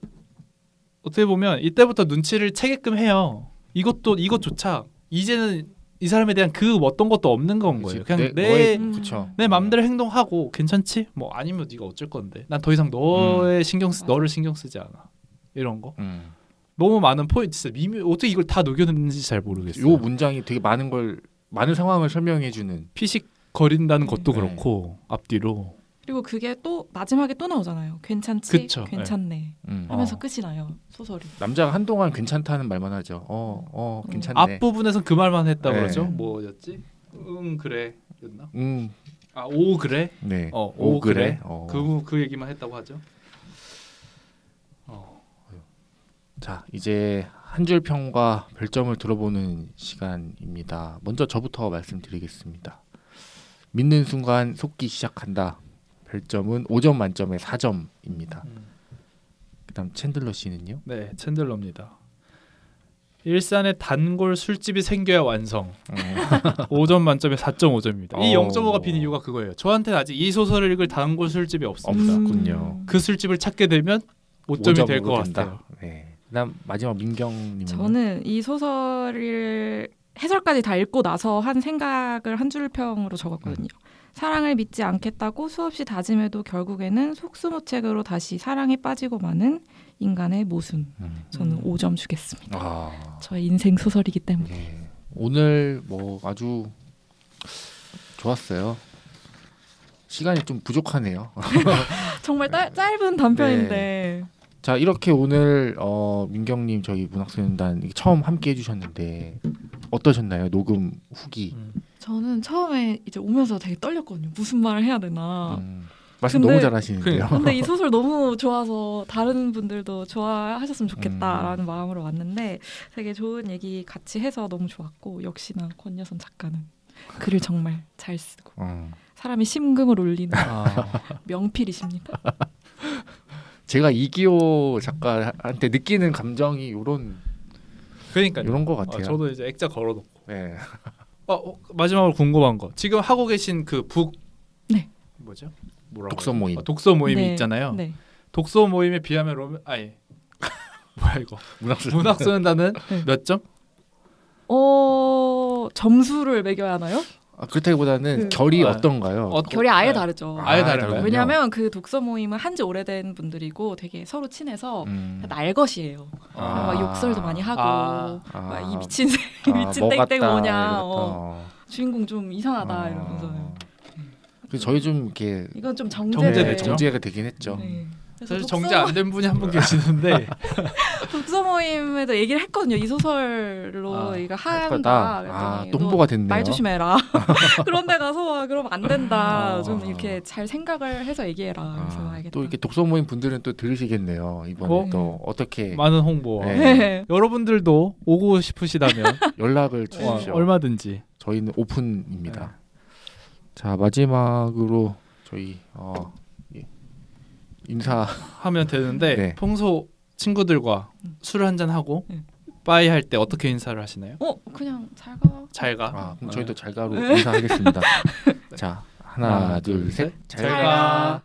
A: 어떻게 보면 이때부터 눈치를 채게끔 해요. 이것조차 이제는 이 사람에 대한 그 어떤 것도 없는 건 거예요. 그냥 내 마음대로 행동하고 괜찮지? 뭐 아니면 네가 어쩔 건데. 난 더 이상 너를 신경 쓰지 않아. 이런 거. 너무 많은 포인트, 진짜 어떻게 이걸 다 녹여냈는지 잘 모르겠어요.
B: 요 문장이 되게 많은 상황을 설명해주는.
A: 피식거린다는 것도 그렇고 앞뒤로.
C: 그리고 그게 또 마지막에 또 나오잖아요. 괜찮지?
A: 그쵸,
C: 괜찮네. 하면서 끝이 나요. 소설이.
B: 남자가 한동안 괜찮다는 말만 하죠. 괜찮네.
A: 앞부분에선 그 말만 했다 그러죠. 뭐였지? 그래 였나? 오 그래?
B: 네.
A: 오 그래? 그 얘기만 했다고 하죠.
B: 자, 이제 한 줄 평과 별점을 들어보는 시간입니다. 먼저 저부터 말씀드리겠습니다. 믿는 순간 속기 시작한다. 별점은 5점 만점에 4점입니다. 그다음 챈들러 씨는요?
A: 네, 챈들러입니다. 일산에 단골 술집이 생겨야 완성. 5점 만점에 4.5점입니다. 이 0.5가 빈 이유가 그거예요. 저한테는 아직 이 소설을 읽을 단골 술집이 없습니다. 그 술집을 찾게 되면 5점이 될 것 같아요.
B: 네. 그다음 마지막 민경님.
C: 저는 이 소설을 해설까지 다 읽고 나서 한 생각을 한 줄 평으로 적었거든요. 사랑을 믿지 않겠다고 수없이 다짐해도 결국에는 속수무책으로 다시 사랑에 빠지고 마는 인간의 모순. 저는 5점 주겠습니다. 저의 인생 소설이기 때문에.
B: 네. 오늘 뭐 아주 좋았어요. 시간이 좀 부족하네요.
C: 정말 짧은 단편인데.
B: 네. 자, 이렇게 오늘 민경님 저희 문학소년단 처음 함께 해주셨는데 어떠셨나요? 녹음 후기.
C: 저는 처음에 이제 오면서 되게 떨렸거든요. 무슨 말을 해야 되나.
B: 말씀 너무 잘하시는데요.
C: 근데 이 소설 너무 좋아서 다른 분들도 좋아하셨으면 좋겠다라는 마음으로 왔는데 되게 좋은 얘기 같이 해서 너무 좋았고, 역시나 권여선 작가는 글을 정말 잘 쓰고 사람의 심금을 울리는 명필이십니다.
B: 제가 이기호 작가한테 느끼는 감정이 이런 것 같아요.
A: 저도 이제 액자 걸어놓고.
B: 네.
A: 마지막으로 궁금한 거. 지금 하고 계신 그
C: 네.
A: 뭐죠?
B: 독서 모임.
A: 독서 모임이
C: 네.
A: 있잖아요.
C: 네.
A: 독서 모임에 비하면 뭐야 이거? 문학소년단은
C: 네.
A: 몇 점?
C: 점수를 매겨야 하나요?
B: 그렇다기보다는 결이 어떤가요?
C: 결이 아예 다르죠.
A: 아예 다른가요?
C: 왜냐하면 그 독서 모임은 한지 오래된 분들이고 되게 서로 친해서 날것이에요. 막 욕설도 많이 하고 막 이 미친 미친 땡땡 뭐냐, 주인공 좀 이상하다 이러면서.
B: 그래서 저희 좀 이렇게
C: 이건 좀
B: 정제가 되긴 했죠.
C: 네.
A: 사실 정제 안 된 분이 한 분 계시는데
C: 독서 모임에도 얘기를 했거든요. 이 소설로 이거 한다.
B: 또 홍보가 됐네요.
C: 말 조심해라. 그런데 가서 그러면 안 된다. 좀 이렇게 잘 생각을 해서 얘기해라. 그래서 알겠다.
B: 또 이렇게 독서 모임 분들은 또 들으시겠네요. 이번에 또 어떻게
A: 많은 홍보.
C: 네.
A: 여러분들도 오고 싶으시다면
B: 연락을 주십시오.
A: 얼마든지.
B: 저희는 오픈입니다. 자, 마지막으로 저희
A: 인사하면 되는데
B: 네.
A: 평소 친구들과 술을 한잔 하고 빠이 할 때 어떻게 인사를 하시나요?
C: 그냥 잘 가.
A: 잘 가.
B: 그럼 저희도 잘 가로 인사하겠습니다. 자, 하나, 둘, 셋.
A: 잘 가.